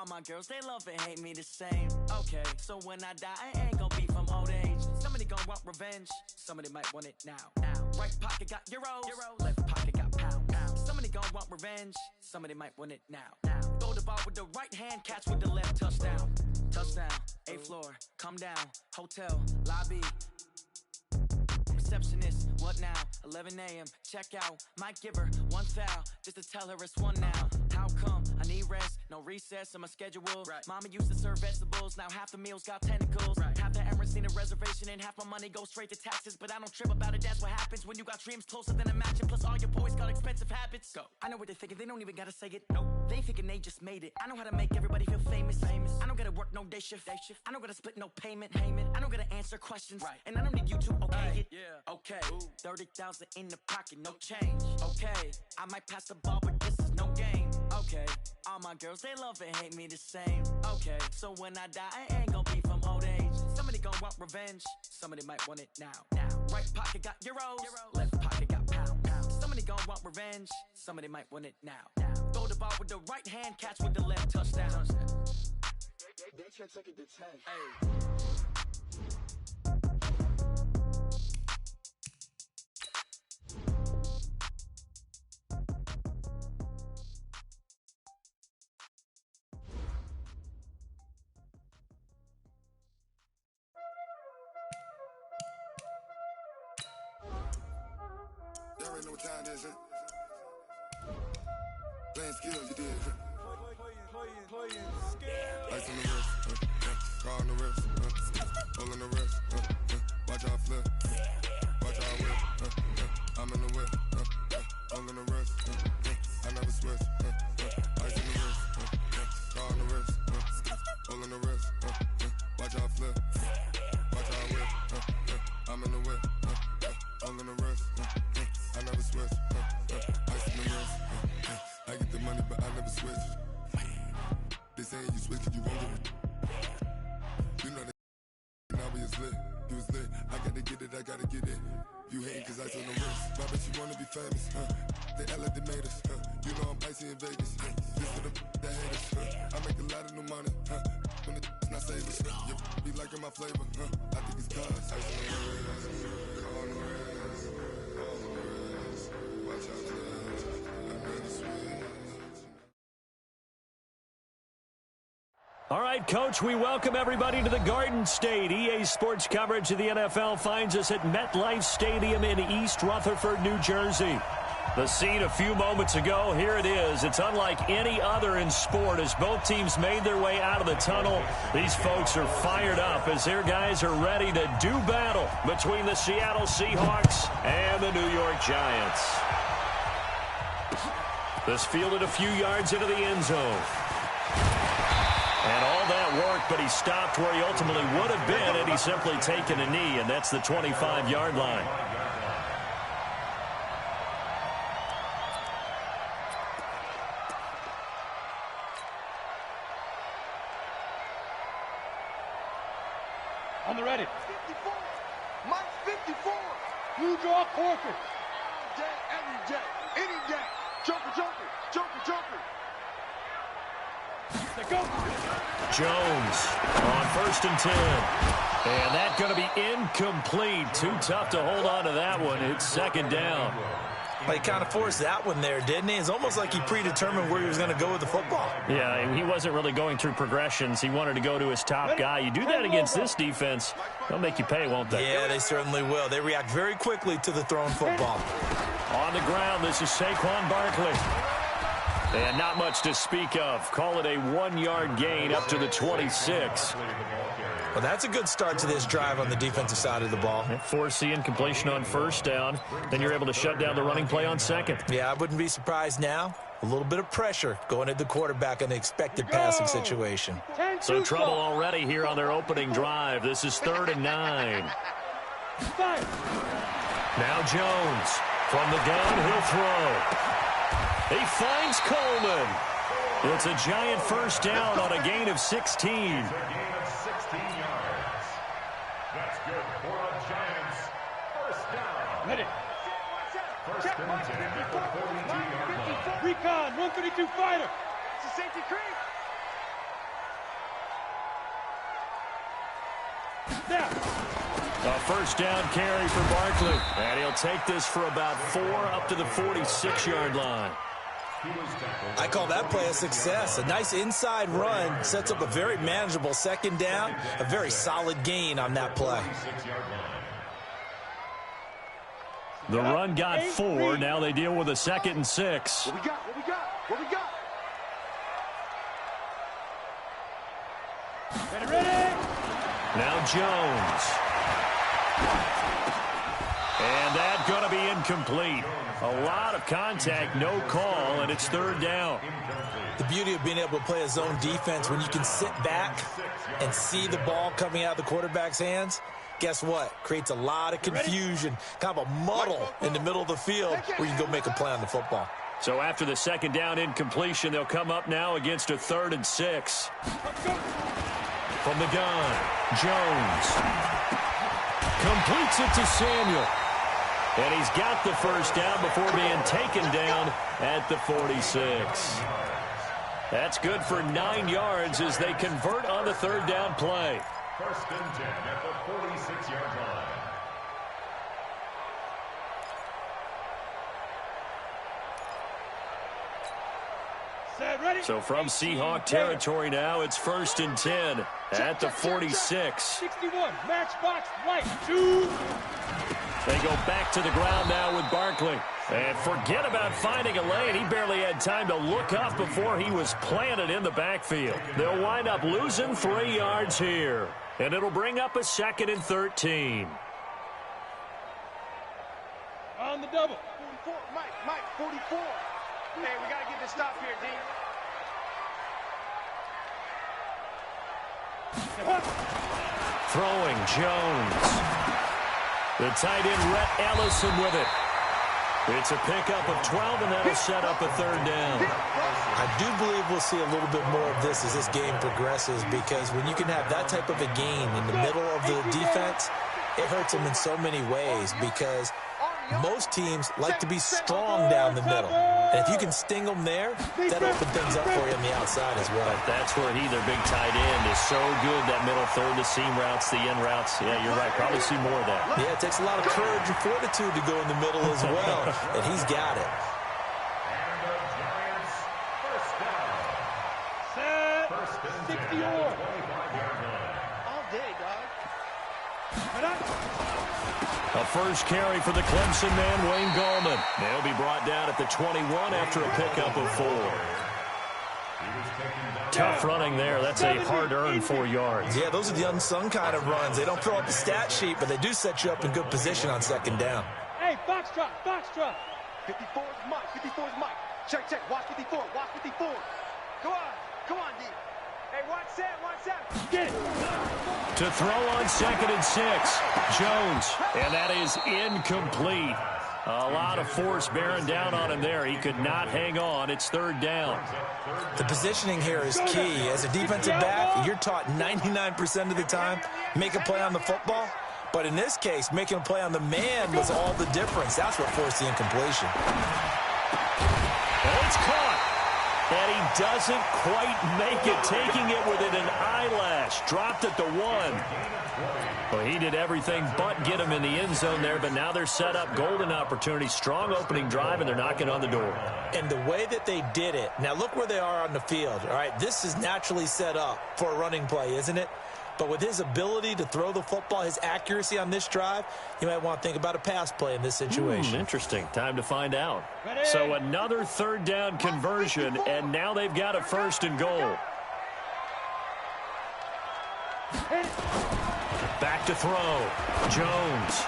All my girls, they love and hate me the same. Okay, so when I die, I ain't gonna be from old age. Somebody gonna want revenge, somebody might want it now. Right pocket got euros, left pocket got pounds. Somebody gonna want revenge, somebody might want it now. Throw the ball with the right hand, catch with the left, touchdown. Touchdown, 8th floor, come down, hotel, lobby. Receptionist, what now? 11 a.m. Check out. Might give her one foul just to tell her it's one now. How come? I need rest, no recess in my schedule. Right. Mama used to serve vegetables, now half the meals got tentacles. Right. Half the Emirates need a reservation and half my money goes straight to taxes. But I don't trip about it, that's what happens when you got dreams closer than a match. And plus all your boys got expensive habits. Go. I know what they're thinking, they don't even gotta say it. Nope. They thinking they just made it. I know how to make everybody feel famous. I don't gotta work no day shift. I don't gotta split no payment. I don't gotta answer questions. Right. And I don't need you to okay it. Yeah. Okay. 30,000 in the pocket, no change. Okay. I might pass the ball, but this is no game. Okay. All my girls, they love and hate me the same. Okay. So when I die, I ain't gonna be from old age. Somebody gonna want revenge, somebody might want it now. Right pocket got euros, left pocket got pounds. Somebody gonna want revenge, somebody might want it now. Throw the ball with the right hand, catch with the left, touchdown. They should take it to 10. Hey. You already know what time it is, huh? Playing skills, you did. Playing skills. Ice on the wrist, car on the wrist, hole in the wrist, watch out flip, watch out whip, I'm in the whip, hole in the wrist, I never switch, ice on the wrist, car on the wrist, hole in the wrist, watch out flip, watch out whip, I'm in the whip, hole in the wrist, I never switch, ice in the wrist, I get the money but I never switch. They saying you switch cause you won't get it. You know that now we is lit, you was lit. I gotta get it, I gotta get it. You hating cause ice on the wrist. Why bet you wanna be famous, They act like they made us, You know I'm icy in Vegas, This for the that hate us, I make a lot of new money, When it's not savers, You be liking my flavor, I think it's cause ice on the wrist, car on the wrist, all on the wrist. Watch out for this, I never switch. All right, Coach, we welcome everybody to the Garden State. EA Sports coverage of the NFL finds us at MetLife Stadium in East Rutherford, New Jersey. The scene a few moments ago, here it is. It's unlike any other in sport as both teams made their way out of the tunnel. These folks are fired up as their guys are ready to do battle between the Seattle Seahawks and the New York Giants. This fielded a few yards into the end zone. And all that work, but he stopped where he ultimately would have been had he simply taken a knee, and that's the 25-yard line. On the ready. 54. Mike's 54. You draw corker. Day, every day, any day. Joker, joker, joker, joker. They go. Jones on 1st and 10. And that's going to be incomplete. Too tough to hold on to that one. It's 2nd down. Well, he kind of forced that one there, didn't he? It's almost like he predetermined where he was going to go with the football. Yeah, he wasn't really going through progressions. He wanted to go to his top guy. You do that against this defense, they'll make you pay, won't they? Yeah, they certainly will. They react very quickly to the thrown football. On the ground, this is Saquon Barkley. And not much to speak of. Call it a 1-yard gain up to the 26. Well, that's a good start to this drive on the defensive side of the ball. Force the incompletion on 1st down. Then you're able to shut down the running play on 2nd. Yeah, I wouldn't be surprised now. A little bit of pressure going at the quarterback in the expected passing situation. So trouble already here on their opening drive. This is 3rd and 9. Now Jones. From the gun, he'll throw. He finds Coleman. It's a giant 1st down on a gain of 16. That's good for the Giants. 1st down. Ready. First and 10 at the 42-yard line. Recon, 132 fighter. It's a safety creep. A first down carry for Barkley. And he'll take this for about 4 up to the 46-yard line. I call that play a success. A nice inside run sets up a very manageable second down. A very solid gain on that play. The run got 4. Now they deal with a 2nd and 6. What we got? What we got? What we got? Ready? Now Jones. And that's going to be incomplete. A lot of contact, no call, and it's 3rd down. The beauty of being able to play a zone defense when you can sit back and see the ball coming out of the quarterback's hands, guess what? Creates a lot of confusion, kind of a muddle in the middle of the field where you can go make a play on the football. So after the 2nd down incompletion, they'll come up now against a 3rd and 6. From the gun, Jones completes it to Samuel. And he's got the first down before being taken down at the 46. That's good for 9 yards as they convert on the 3rd down play. 1st and 10 at the 46-yard line. So from Seahawk territory now, it's 1st and 10 at the 46. 61, matchbox, right, 2. They go back to the ground now with Barkley. And forget about finding a lane. He barely had time to look up before he was planted in the backfield. They'll wind up losing 3 yards here. And it'll bring up a 2nd and 13. On the double. 44, Mike, 44. Hey, we got to get this stop here, D. Throwing Jones. The tight end, Rhett Ellison, with it. It's a pickup of 12, and that'll set up a 3rd down. I do believe we'll see a little bit more of this as this game progresses, because when you can have that type of a gain in the middle of the defense, it hurts them in so many ways, because most teams like to be strong down the middle. And if you can sting them there, that opens things up for you on the outside as well. That's where their big tight end, is so good, that middle third, the seam routes, the in routes. Yeah, you're right. Probably see more of that. Yeah, it takes a lot of courage and fortitude to go in the middle as well. And he's got it. And the Giants, first down. Set. First and 60 10 more. at the 25-yard line. All day, dog. A first carry for the Clemson man, Wayne Gallman. They'll be brought down at the 21 after a pickup of 4. Tough running there. That's a hard-earned 4 yards. Yeah, those are the unsung kind of runs. They don't fill up the stat sheet, but they do set you up in good position on 2nd down. Hey, foxtrot, foxtrot. 54 is Mike, 54 is Mike. Check, watch 54, watch 54. Come on, D. Hey, watch that. Get it. To throw on 2nd and 6. Jones, and that is incomplete. A lot of force bearing down on him there. He could not hang on. It's 3rd down. The positioning here is key. As a defensive back, you're taught 99% of the time, make a play on the football. But in this case, making a play on the man was all the difference. That's what forced the incompletion. And it's caught. And he doesn't quite make it, taking it within an eyelash. Dropped at the 1. Well, he did everything but get him in the end zone there, but now they're set up. Golden opportunity, strong opening drive, and they're knocking on the door. And the way that they did it, now look where they are on the field. All right, this is naturally set up for a running play, isn't it? But with his ability to throw the football, his accuracy on this drive, you might want to think about a pass play in this situation. Interesting. Time to find out. So another 3rd down conversion, and now they've got a 1st and goal. Back to throw. Jones.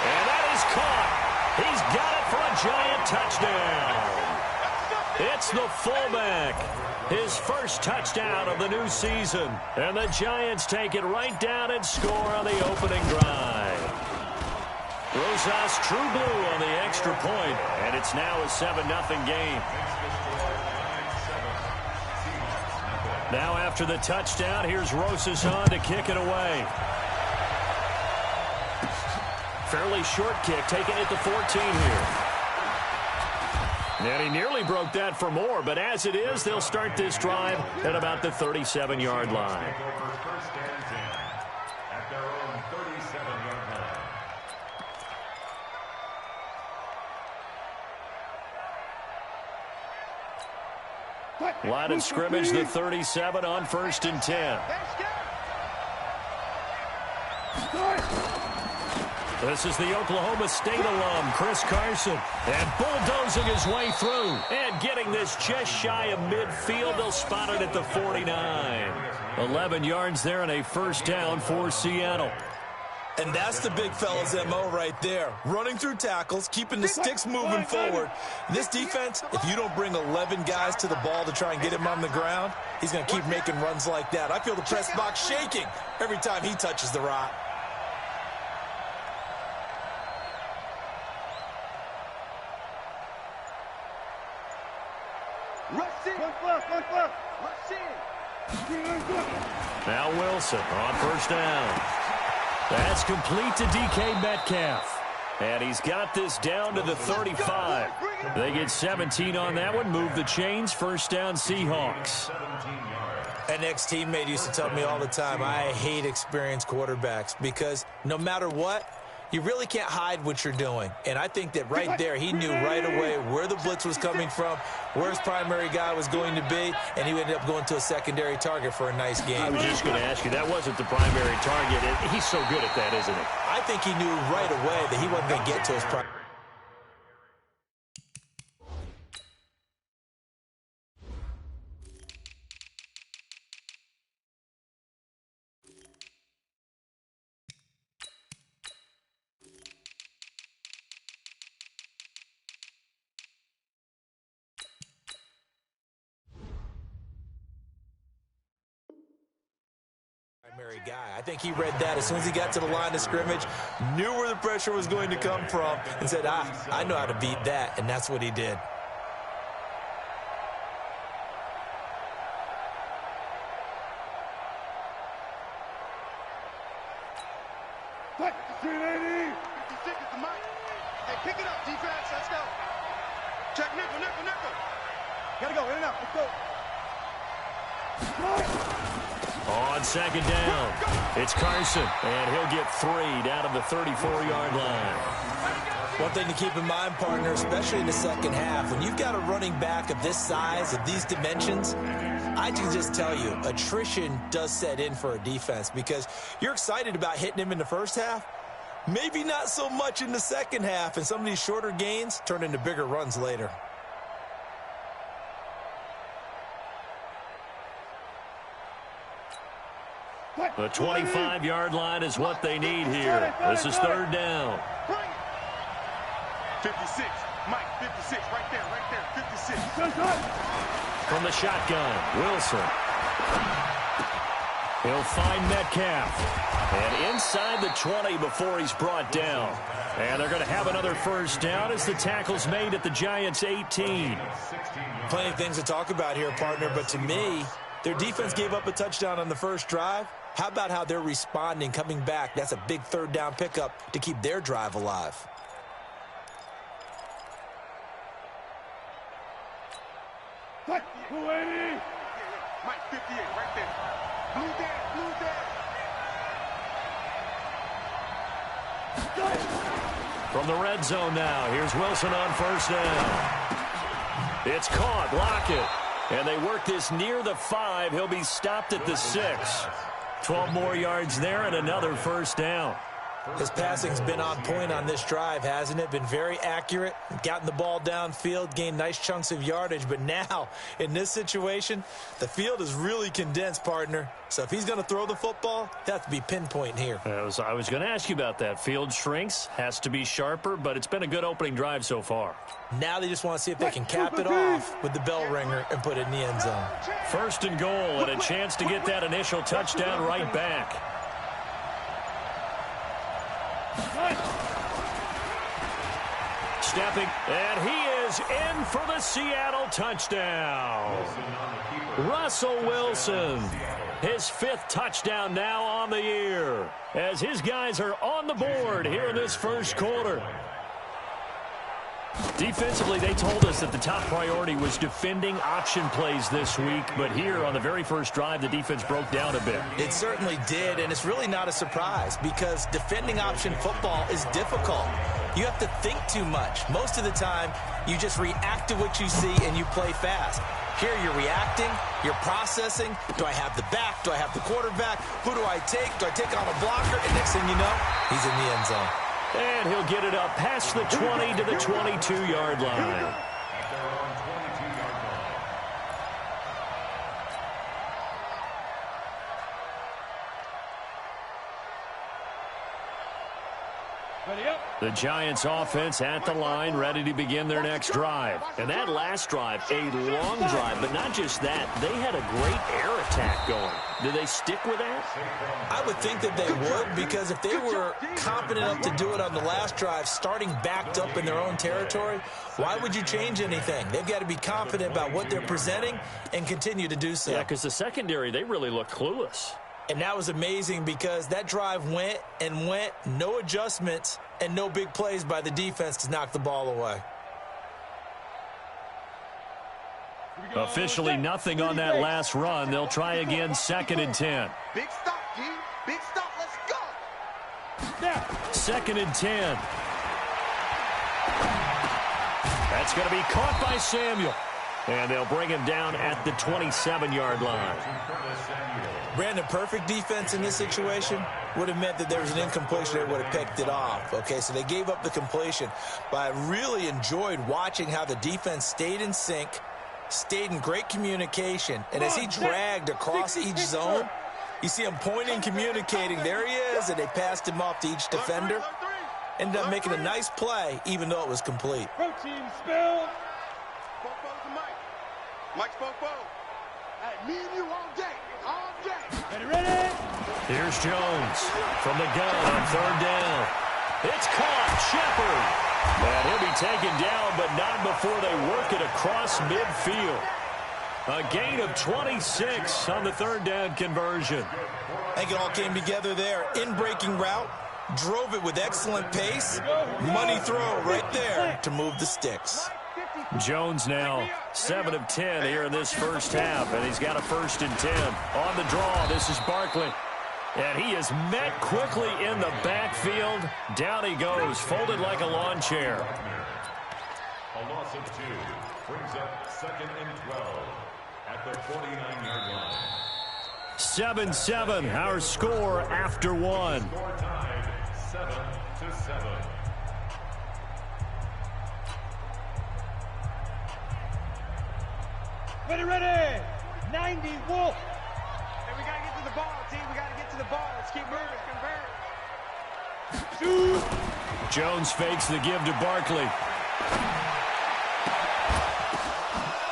And that is caught. He's got it for a giant touchdown. It's the fullback. His first touchdown of the new season. And the Giants take it right down and score on the opening drive. Rosas true blue on the extra point, and it's now a 7-0 game. Now after the touchdown, here's Rosas on to kick it away. Fairly short kick, taking it to 14 here. And he nearly broke that for more, but as it is, they'll start this drive at about the 37-yard line. First and 10 at their Line of scrimmage, the 37 on 1st and 10. This is the Oklahoma State alum, Chris Carson, and bulldozing his way through and getting this just shy of midfield. They'll spot it at the 49. 11 yards there and a first down for Seattle. And that's the big fella's MO right there. Running through tackles, keeping the sticks moving forward. This defense, if you don't bring 11 guys to the ball to try and get him on the ground, he's going to keep making runs like that. I feel the press box shaking every time he touches the rock. Now Wilson on first down. That's complete to DK Metcalf. And he's got this down to the 35. They get 17 on that one. Move the chains. First down, Seahawks. An ex-teammate used to tell me all the time, I hate experienced quarterbacks because no matter what, you really can't hide what you're doing. And I think that right there, he knew right away where the blitz was coming from, where his primary guy was going to be, and he ended up going to a secondary target for a nice game. I was just going to ask you, that wasn't the primary target. He's so good at that, isn't he? I think he knew right away that he wasn't going to get to his primary. Guy. I think he read that as soon as he got to the line of scrimmage, knew where the pressure was going to come from, and said, I know how to beat that, and that's what he did. Hey, pick it up, defense. Let's go. Check nickel. Gotta go, in and out. Let's go. On second down, it's Carson, and he'll get 3 down to the 34-yard line. One thing to keep in mind, partner, especially in the second half, when you've got a running back of this size, of these dimensions, I can just tell you, attrition does set in for a defense because you're excited about hitting him in the first half, maybe not so much in the second half, and some of these shorter gains turn into bigger runs later. The 25-yard line is what they need here. This is third down. 56. Mike, 56. Right there. 56. From the shotgun, Wilson. He'll find Metcalf. And inside the 20 before he's brought down. And they're going to have another first down as the tackle's made at the Giants' 18. Plenty of things to talk about here, partner, but to me, their defense gave up a touchdown on the first drive. How about how they're responding, coming back? That's a big third down pickup to keep their drive alive. Mike, 280. Mike, 58, right there. Blue there. From the red zone now, here's Wilson on first down. It's caught, Lockett. And they work this near the 5. He'll be stopped at the 6. 12 more yards there and another first down. His passing's been on point on this drive, hasn't it? Been very accurate, gotten the ball downfield, gained nice chunks of yardage. But now, in this situation, the field is really condensed, partner. So if he's going to throw the football, it has to be pinpoint here. I was going to ask you about that. Field shrinks, has to be sharper, but it's been a good opening drive so far. Now they just want to see if they can cap it off with the bell ringer and put it in the end zone. First and goal, and a chance to get that initial touchdown right back. Stepping, and he is in for the Seattle touchdown. Russell Wilson, his 5th touchdown now on the year, as his guys are on the board here in this first quarter. Defensively, they told us that the top priority was defending option plays this week, but here on the very first drive, the defense broke down a bit. It certainly did, and it's really not a surprise because defending option football is difficult. You have to think too much. Most of the time, you just react to what you see and you play fast. Here you're reacting, you're processing. Do I have the back? Do I have the quarterback? Who do I take? Do I take on a blocker? And next thing you know, he's in the end zone. And he'll get it up past the 20 to the 22-yard line. The Giants offense at the line, ready to begin their next drive. And that last drive, a long drive, but not just that. They had a great air attack going. Do they stick with that? I would think that they would, because if they were competent enough to do it on the last drive, starting backed up in their own territory, why would you change anything? They've got to be confident about what they're presenting and continue to do so. Yeah, because the secondary, they really look clueless. And that was amazing because that drive went and went, no adjustments, and no big plays by the defense to knock the ball away. Officially nothing on that last run. They'll try again, 2nd and 10. Big stop, G. Big stop. Let's go. 2nd and 10. That's going to be caught by Samuel. And they'll bring him down at the 27-yard line. Brandon, perfect defense in this situation would have meant that there was an incompletion. They would have picked it off. Okay, so they gave up the completion. But I really enjoyed watching how the defense stayed in sync, stayed in great communication. And as he dragged across each zone, you see him pointing, communicating. There he is, and they passed him off to each defender. Ended up making a nice play, even though it was complete. Protein spill. Mike Spoke. Me and you all day. All day. Ready? Here's Jones from the gun on 3rd down. It's caught. Shepard. And he'll be taken down, but not before they work it across midfield. A gain of 26 on the 3rd down conversion. I think it all came together there. In-breaking route. Drove it with excellent pace. Money throw right there to move the sticks. Jones now 7 of 10 here in this first half, and he's got a 1st and 10. On the draw, this is Barkley. And he is met quickly in the backfield. Down he goes, folded like a lawn chair. A loss of 2 brings up 2nd and 12 at the 49-yard line. 7-7, our score after 1. Score tied 7-7. Ready. 90 Wolf. Hey, we got to get to the ball, team. We got to get to the ball. Let's keep moving. Convert. Shoot. Jones fakes the give to Barkley.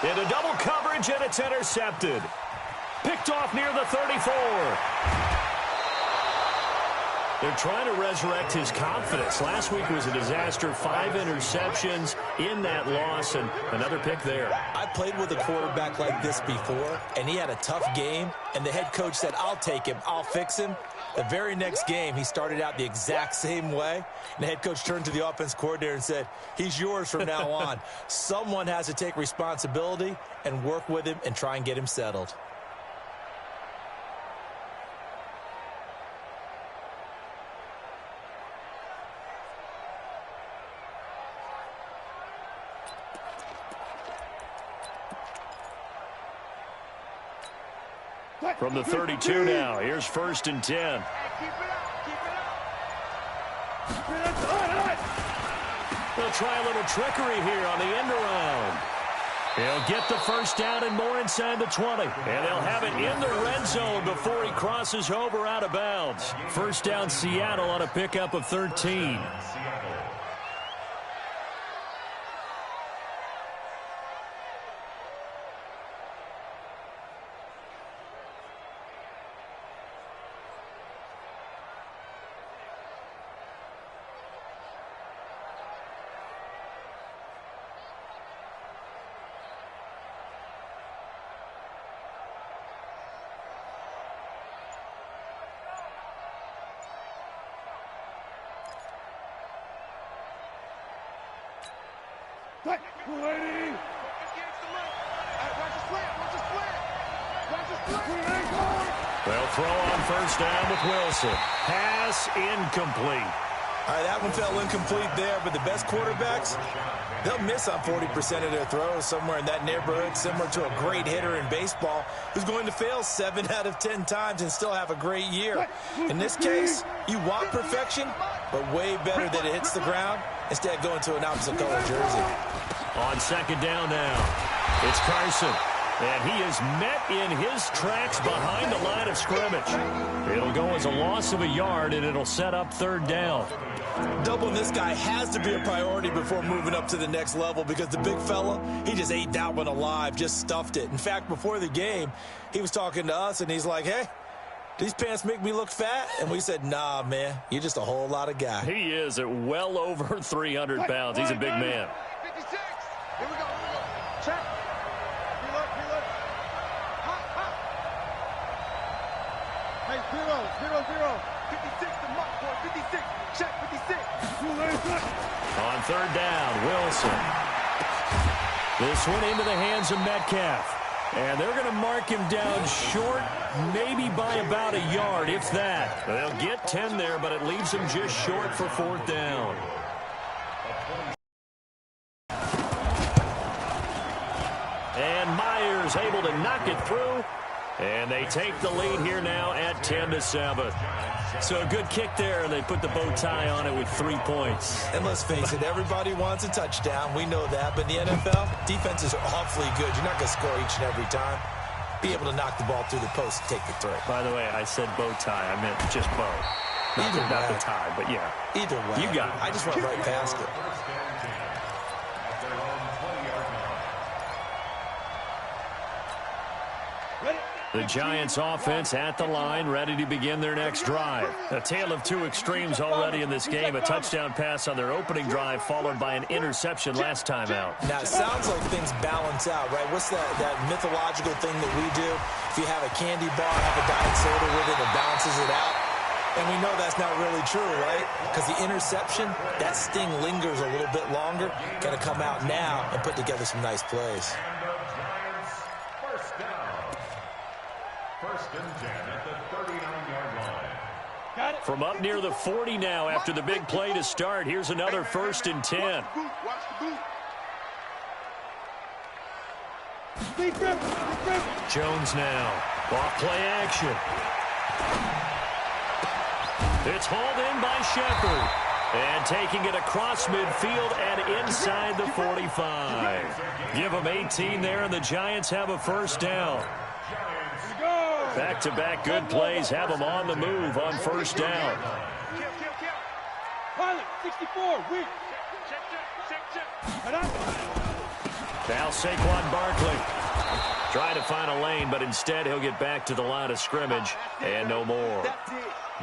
Into double coverage, and it's intercepted. Picked off near the 34. They're trying to resurrect his confidence. Last week was a disaster. 5 interceptions in that loss, and another pick there. I played with a quarterback like this before, and he had a tough game, and the head coach said, I'll take him, I'll fix him. The very next game, he started out the exact same way, and the head coach turned to the offense coordinator and said, he's yours from now on. Someone has to take responsibility and work with him and try and get him settled. From the 32 now, here's 1st and 10. Hey, keep it up. They'll try a little trickery here on the end around. He'll get the 1st down and more inside the 20. And they'll have it in the red zone before he crosses over out of bounds. 1st down Seattle on a pickup of 13. 280. They'll throw on first down with Wilson. Pass incomplete. All right, that one fell incomplete there, but the best quarterbacks, they'll miss on 40% of their throws, somewhere in that neighborhood, similar to a great hitter in baseball who's going to fail 7 out of 10 times and still have a great year. In this case, you want perfection, but way better that it hits the ground instead of going to an opposite color jersey. On second down now, it's Carson. And he is met in his tracks behind the line of scrimmage. It'll go as a loss of a yard, and it'll set up third down. Doubling this guy has to be a priority before moving up to the next level because the big fella, he just ate that one alive, just stuffed it. In fact, before the game, he was talking to us, and he's like, hey, these pants make me look fat? And we said, nah, man, you're just a whole lot of guy. He is at well over 300 pounds. He's a big man. 56. Here we go. Check. Reload. Hey, 0. 56 to mark, boy. 56. Check, 56. On third down, Wilson. This one into the hands of Metcalf. And they're going to mark him down short, maybe by about a yard, if that. They'll get 10 there, but it leaves him just short for fourth down. And Myers able to knock it through. And they take the lead here now at 10-7. So a good kick there, and they put the bow tie on it with 3 points. And let's face it, everybody wants a touchdown. We know that. But in the NFL, defenses are awfully good. You're not going to score each and every time. Be able to knock the ball through the post and take the throw. By the way, I said bow tie. I meant just bow. Not the tie, but yeah. Either way. You got it. I just went right past it. The Giants offense at the line, ready to begin their next drive. A tale of two extremes already in this game. A touchdown pass on their opening drive, followed by an interception last time out. Now, it sounds like things balance out, right? What's that mythological thing that we do? If you have a candy bar, have a diet soda with it, it balances it out. And we know that's not really true, right? Because the interception, that sting lingers a little bit longer. Got to come out now and put together some nice plays. First and 10 at the 39-yard line. From up near the 40 now after the big play to start. Here's another first and 10. Watch the boot. Jones now. Off play action. It's hauled in by Shepard. And taking it across midfield and inside the 45. Give them 18 there, and the Giants have a first down. Back-to-back good plays have them on the move on first down. Pilot, 64, weak. Now Saquon Barkley. Trying to find a lane, but instead he'll get back to the line of scrimmage and no more.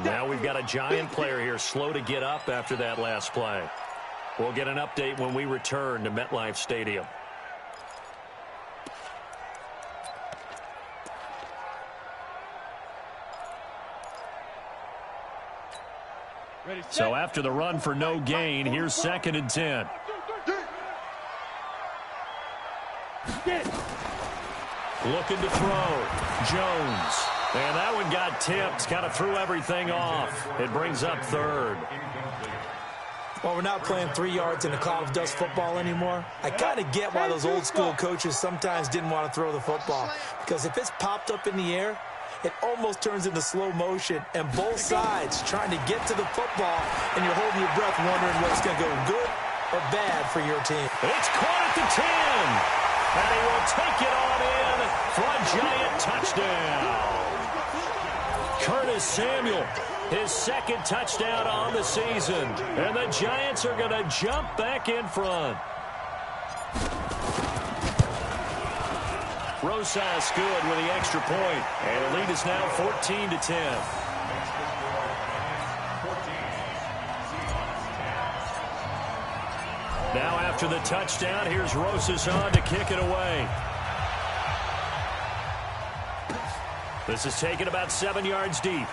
Now we've got a Giant player here slow to get up after that last play. We'll get an update when we return to MetLife Stadium. So after the run for no gain, here's second and 10. Looking to throw. Jones. And that one got tipped. Kind of threw everything off. It brings up third. Well, we're not playing 3 yards in a cloud of dust football anymore. I kind of get why those old school coaches sometimes didn't want to throw the football. Because if it's popped up in the air, it almost turns into slow motion, and both sides trying to get to the football, and you're holding your breath wondering what's going to go good or bad for your team. It's caught at the 10, and he will take it on in for a Giant touchdown. Curtis Samuel, his second touchdown on the season, and the Giants are going to jump back in front. Rosas good with the extra point, and the lead is now 14-10. Now after the touchdown, here's Rosas on to kick it away. This is taken about 7 yards deep.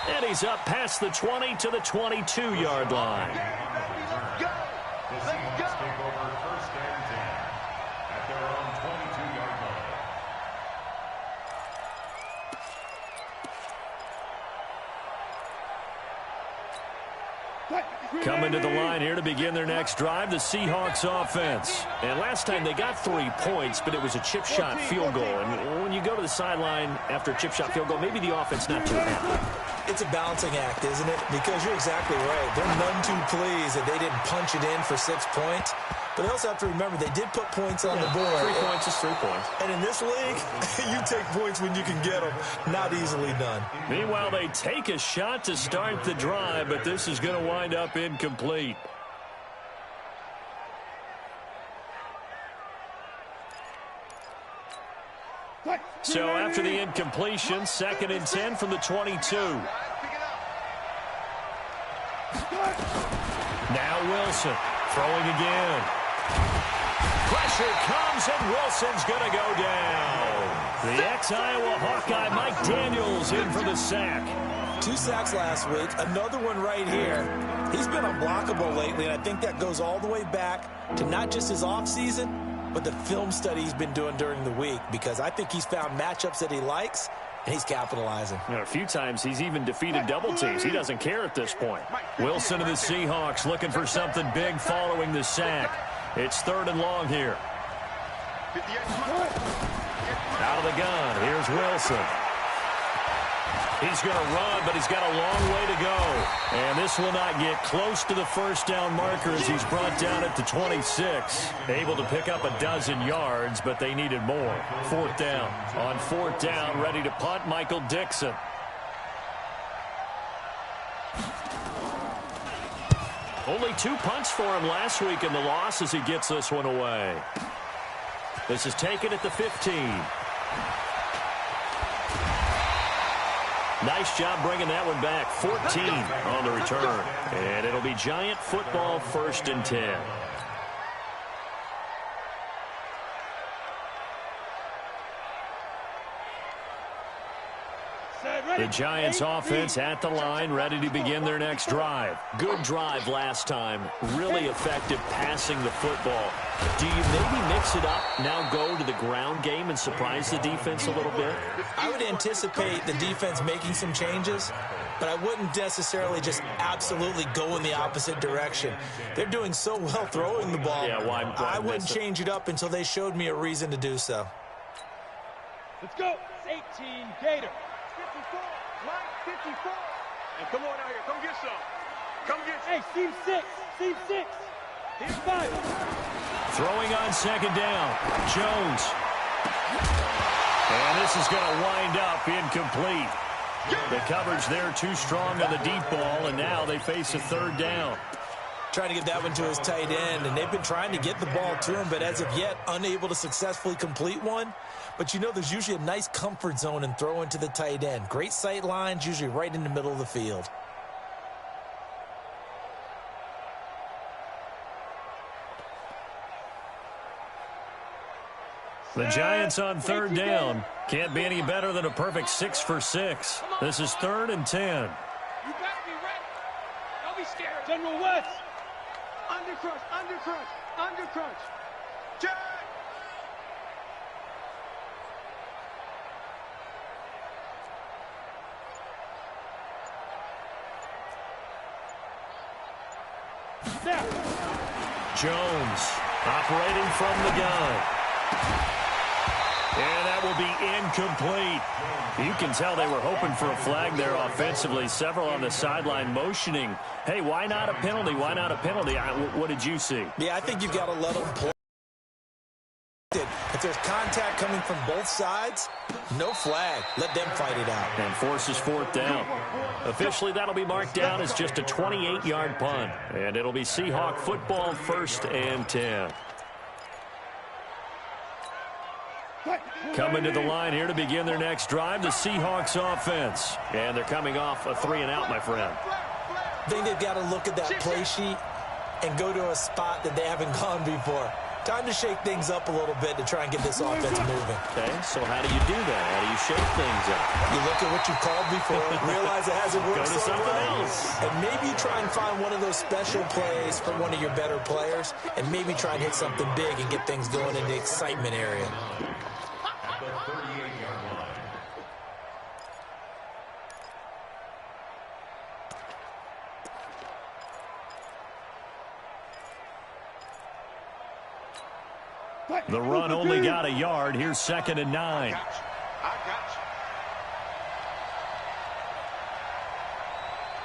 And he's up past the 20 to the 22-yard line. Coming to the line here to begin their next drive, the Seahawks offense. And last time they got 3 points, but it was a chip shot field goal. And when you go to the sideline after a chip shot field goal, maybe the offense not too happy. It's a balancing act, isn't it? Because you're exactly right. They're none too pleased that they didn't punch it in for 6 points. But they also have to remember they did put points on the board. 3 points is 3 points. And in this league, you take points when you can get them. Not easily done. Meanwhile, they take a shot to start the drive, but this is going to wind up incomplete. So after the incompletion, 2nd and 10 from the 22. Now Wilson throwing again. Pressure comes, and Wilson's going to go down. The ex-Iowa Hawkeye Mike Daniels in for the sack. 2 sacks last week, another one right here. He's been unblockable lately, and I think that goes all the way back to not just his offseason, but the film study he's been doing during the week, because I think he's found matchups that he likes, and he's capitalizing. A few times he's even defeated double teams. He doesn't care at this point. Wilson of the Seahawks looking for something big following the sack. It's 3rd and long here. Out of the gun, here's Wilson. He's going to run, but he's got a long way to go. And this will not get close to the first down marker as he's brought down at the 26. Able to pick up a dozen yards, but they needed more. 4th down. On 4th down, ready to punt, Michael Dixon. Only 2 punts for him last week in the loss as he gets this one away. This is taken at the 15. Nice job bringing that one back. 14 on the return. And it'll be Giant football, 1st and 10. The Giants offense at the line, ready to begin their next drive. Good drive last time. Really effective passing the football. Do you maybe mix it up, now go to the ground game and surprise the defense a little bit? I would anticipate the defense making some changes, but I wouldn't necessarily just absolutely go in the opposite direction. They're doing so well throwing the ball. Yeah, why I wouldn't change it up until they showed me a reason to do so. Let's go. 18 Gator. 54, Mike, 54. And come on out here. Come get some. Come get some. Hey, Steve 6. Steve 6. Here's 5. Throwing on 2nd down. Jones. And this is going to wind up incomplete. The coverage there too strong on the deep ball, and now they face a 3rd down. Trying to get that one to his tight end, and they've been trying to get the ball to him, but as of yet, unable to successfully complete one. But you know there's usually a nice comfort zone in throwing to the tight end. Great sight lines, usually right in the middle of the field. The Giants on 3rd down. Can't be any better than a perfect 6 for 6. This is 3rd and 10. You better be ready. Don't be scared. General West. Under crunch, under crunch, under crunch. Jack! Jones operating from the gun. And that will be incomplete. You can tell they were hoping for a flag there offensively. Several on the sideline motioning. Hey, why not a penalty? Why not a penalty? What did you see? Yeah, I think you've got to let them play. If there's contact coming from both sides, no flag. Let them fight it out. And forces 4th down. Officially, that'll be marked down as just a 28-yard punt. And it'll be Seahawk football, 1st and 10. Coming to the line here to begin their next drive, the Seahawks offense. And they're coming off a 3-and-out, my friend. I think they've got to look at that play sheet and go to a spot that they haven't gone before. Time to shake things up a little bit to try and get this offense moving. Okay, so how do you do that? How do you shake things up? You look at what you called before, realize it hasn't worked Go to so something well, else. and maybe you try and find one of those special plays for one of your better players, and maybe try and hit something big and get things going in the excitement area. At the 38-yard line. The run only got a yard. Here's 2nd and 9. I got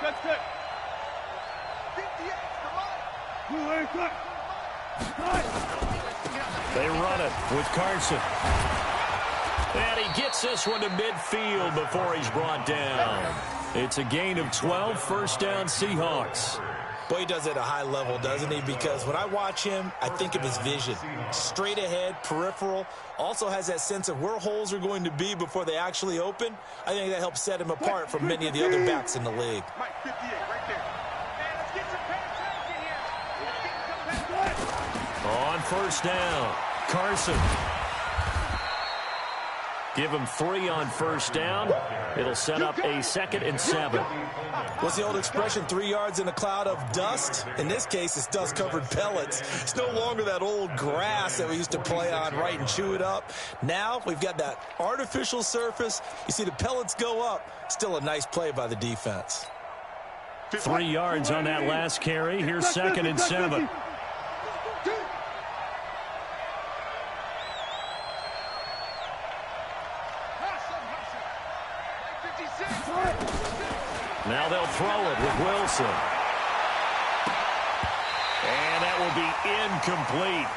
you. Good. 58, come on. They run it with Carson. And he gets this one to midfield before he's brought down. It's a gain of 12, first down Seahawks. Boy, he does it at a high level, doesn't he? Because when I watch him, I think of his vision. Straight ahead, peripheral. Also has that sense of where holes are going to be before they actually open. I think that helps set him apart from many of the other backs in the league. Mike, 58, right there. Man, let's get some penetration here. On first down, Carson. Give him 3 on first down. It'll set up a 2nd and 7. What's the old expression, 3 yards in a cloud of dust? In this case, it's dust-covered pellets. It's no longer that old grass that we used to play on, right, and chew it up. Now we've got that artificial surface. You see the pellets go up. Still a nice play by the defense. 3 yards on that last carry. Here's 2nd and 7. Now they'll throw it with Wilson. And that will be incomplete.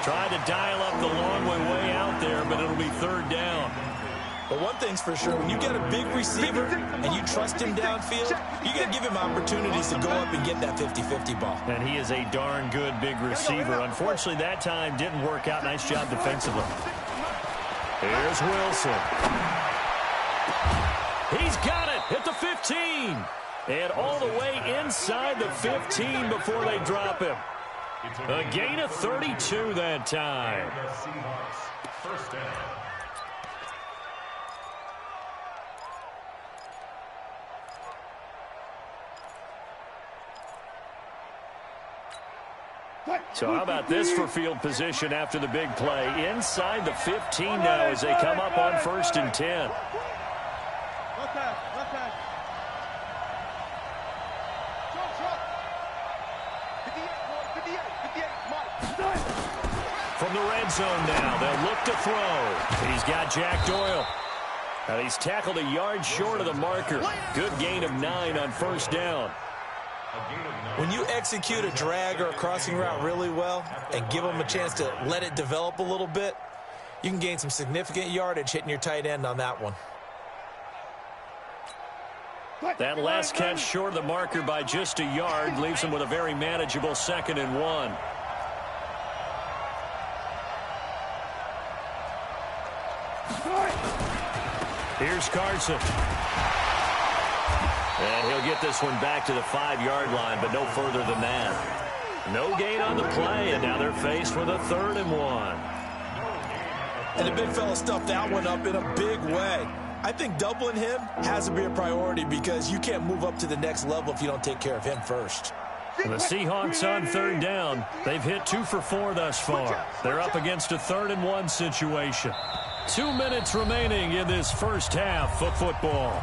Tried to dial up the long way out there, but it'll be 3rd down. But one thing's for sure, when you get a big receiver and you trust him downfield, you got to give him opportunities to go up and get that 50-50 ball. And he is a darn good big receiver. Unfortunately, that time didn't work out. Nice job defensively. Here's Wilson. He's got it at the 15. And all the way inside the 15 before they drop him. A gain of 32 that time. First down. So how about this for field position after the big play? Inside the 15 now as they come up on 1st and 10. From the red zone now, they'll look to throw. He's got Jack Doyle. And he's tackled a yard short of the marker. Good gain of 9 on 1st down. When you execute a drag or a crossing route really well and give them a chance to let it develop a little bit, you can gain some significant yardage hitting your tight end on that one. That last catch short of the marker by just a yard leaves him with a very manageable 2nd and 1. Here's Carson. And he'll get this one back to the 5-yard line, but no further than that. No gain on the play, and now they're faced with a 3rd and 1. And the big fella stuffed that one up in a big way. I think doubling him has to be a priority because you can't move up to the next level if you don't take care of him first. And the Seahawks on 3rd down. They've hit 2 for 4 thus far. They're up against a 3rd and 1 situation. 2 minutes remaining in this first half of football.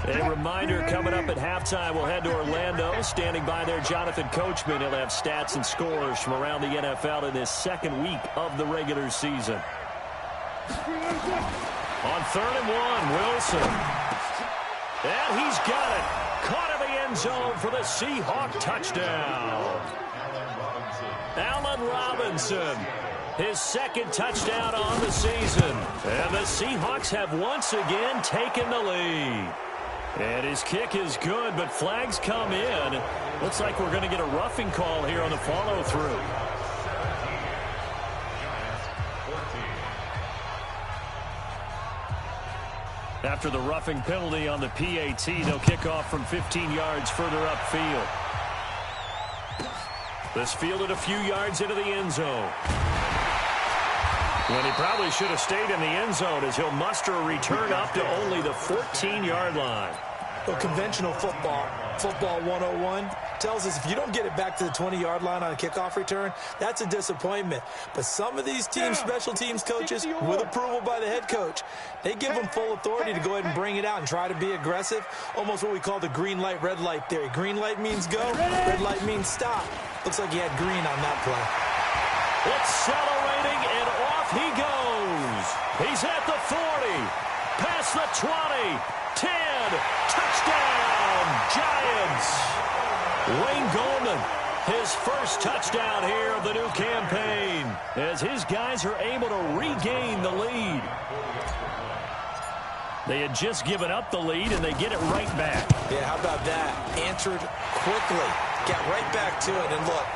A reminder, coming up at halftime, we'll head to Orlando. Standing by there, Jonathan Coachman. He'll have stats and scores from around the NFL in this 2nd week of the regular season. On 3rd and 1, Wilson. And he's got it. Caught in the end zone for the Seahawk touchdown. Allen Robinson. His 2nd touchdown on the season. And the Seahawks have once again taken the lead. And his kick is good, but flags come in. Looks like we're going to get a roughing call here on the follow-through. After the roughing penalty on the PAT, they'll kick off from 15 yards further upfield. This fielded a few yards into the end zone. When he probably should have stayed in the end zone as he'll muster a return up to only the 14-yard line. Well, conventional football 101, tells us if you don't get it back to the 20-yard line on a kickoff return, that's a disappointment. But some of these teams, special teams coaches, with approval by the head coach, they give them full authority to go ahead and bring it out and try to be aggressive, almost what we call the green light, red light theory. Green light means go, red light means stop. Looks like he had green on that play. Accelerating, and off he goes. He's at the 40, past the 20, 10, touchdown, Giants. Wayne Goldman, his first touchdown here of the new campaign, as his guys are able to regain the lead. They had just given up the lead, and they get it right back. Yeah, how about that? Answered quickly. Got right back to it, and look,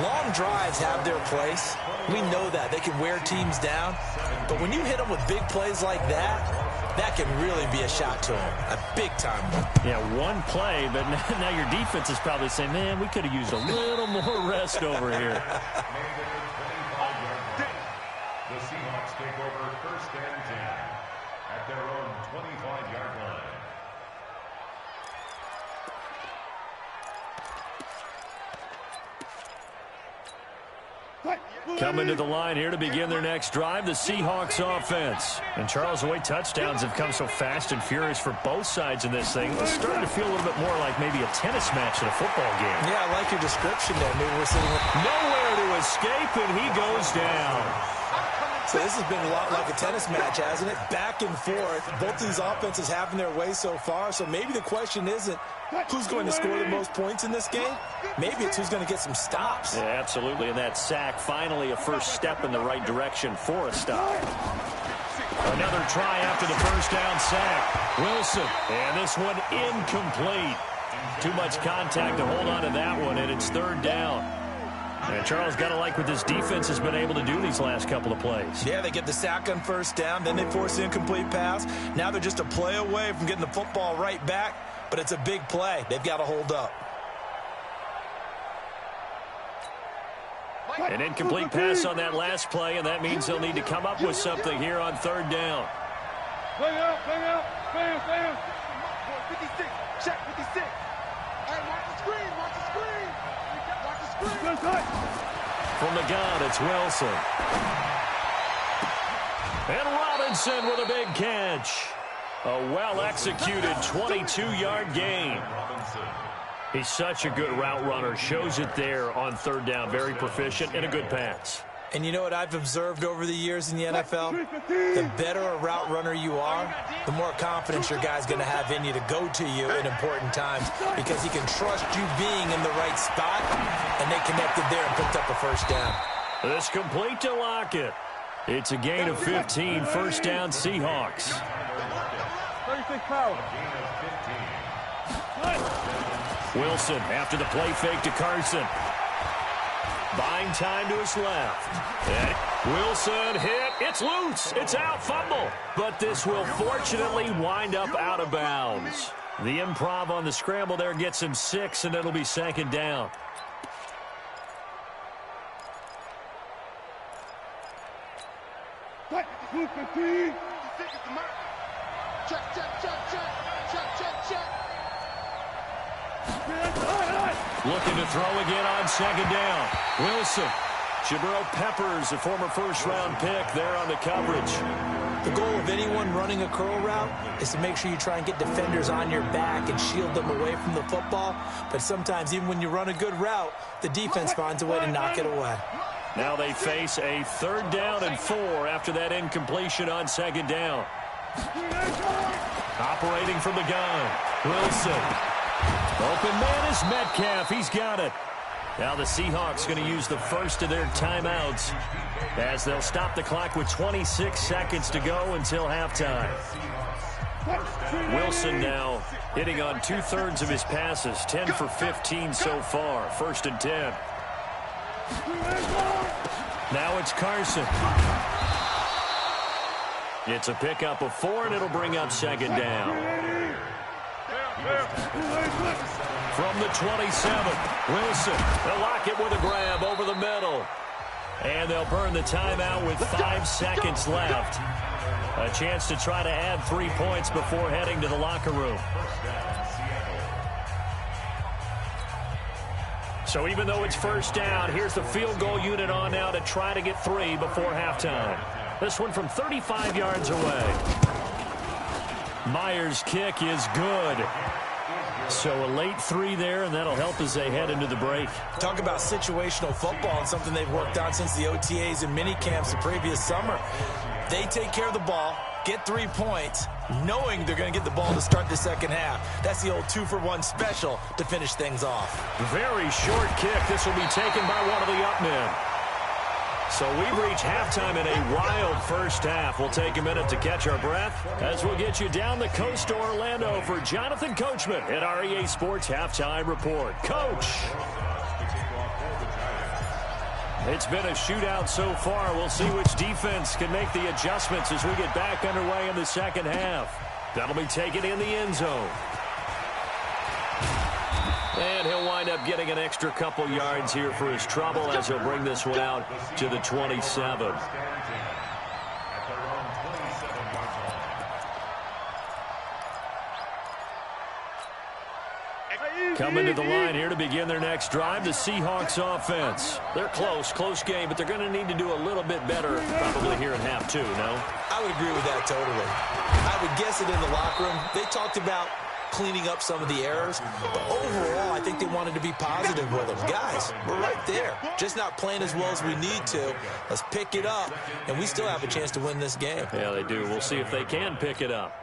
long drives have their place. We know that. They can wear teams down. But when you hit them with big plays like that, that can really be a shot to them. A big-time one. Yeah, one play, but now your defense is probably saying, man, we could have used a little more rest over here. The Seahawks take over first and 10 at their own 25-yard line. Coming to the line here to begin their next drive, the Seahawks offense. And Charles, the way touchdowns have come so fast and furious for both sides in this thing, it's starting to feel a little bit more like maybe a tennis match in a football game. Yeah, I like your description there. Maybe we're sitting with nowhere to escape, and he goes down. So this has been a lot like a tennis match, hasn't it? Back and forth. Both of these offenses having their way so far. So maybe the question isn't who's going to score the most points in this game. Maybe it's who's going to get some stops. Yeah, absolutely. And that sack, finally a first step in the right direction for a stop. Another try after the first down sack. Wilson. And this one incomplete. Too much contact to hold on to that one, and it's third down. And Charles, got to like what this defense has been able to do these last couple of plays. Yeah, they get the sack on first down, then they force the incomplete pass. Now they're just a play away from getting the football right back, but it's a big play. They've got to hold up. An incomplete pass on that last play, and that means they'll need to come up with something here on third down. Bang out, bam, bam. 56, check 56. Hey, watch the screen, watch the screen. Watch the screen. From the gun, it's Wilson. And Robinson with a big catch. A well-executed 22-yard gain. He's such a good route runner. Shows it there on third down. Very proficient and a good pass. And you know what I've observed over the years in the NFL? The better a route runner you are, the more confidence your guy's going to have in you to go to you in important times because he can trust you being in the right spot, and they connected there and picked up a first down. This complete to Lockett. It's a gain of 15, first down Seahawks. 36 power. Wilson after the play fake to Carson. Buying time to his left. And Wilson hit. It's loose. It's out. Fumble. But this will fortunately wind up out of bounds. The improv on the scramble there gets him 6, and it'll be second down. Looking to throw again on second down. Wilson. Jabril Peppers, a former first-round pick, there on the coverage. The goal of anyone running a curl route is to make sure you try and get defenders on your back and shield them away from the football. But sometimes, even when you run a good route, the defense finds a way to knock it away. Now they face a third down and 4 after that incompletion on second down. Operating from the gun. Wilson. Open man is Metcalf. He's got it. Now the Seahawks going to use the first of their timeouts as they'll stop the clock with 26 seconds to go until halftime. Wilson now hitting on 2/3 of his passes, 10 for 15 so far. First and 10. Now it's Carson. It's a pickup of 4, and it'll bring up second down. From the 27, Wilson. They'll lock it with a grab over the middle. And they'll burn the timeout with 5 seconds left. A chance to try to add 3 points before heading to the locker room. So even though it's first down, here's the field goal unit on now to try to get 3 before halftime. This one from 35 yards away. Myers' kick is good. So a late 3 there, and that'll help as they head into the break. Talk about situational football and something they've worked on since the OTAs and mini camps the previous summer. They take care of the ball, get 3 points, knowing they're going to get the ball to start the second half. That's the old 2-for-1 special to finish things off. Very short kick. This will be taken by one of the up men. So we've reached halftime in a wild first half. We'll take a minute to catch our breath as we'll get you down the coast to Orlando for Jonathan Coachman at our EA Sports Halftime Report. Coach! It's been a shootout so far. We'll see which defense can make the adjustments as we get back underway in the second half. That'll be taken in the end zone. And he'll wind up getting an extra couple yards here for his trouble as he'll bring this one out to the 27. Coming to the line here to begin their next drive, the Seahawks offense. They're close game, but they're going to need to do a little bit better probably here in half 2, no? I would agree with that totally. I would guess it in the locker room. They talked about cleaning up some of the errors, but overall, I think they wanted to be positive with them. Guys, we're right there. Just not playing as well as we need to. Let's pick it up, and we still have a chance to win this game. Yeah, they do. We'll see if they can pick it up.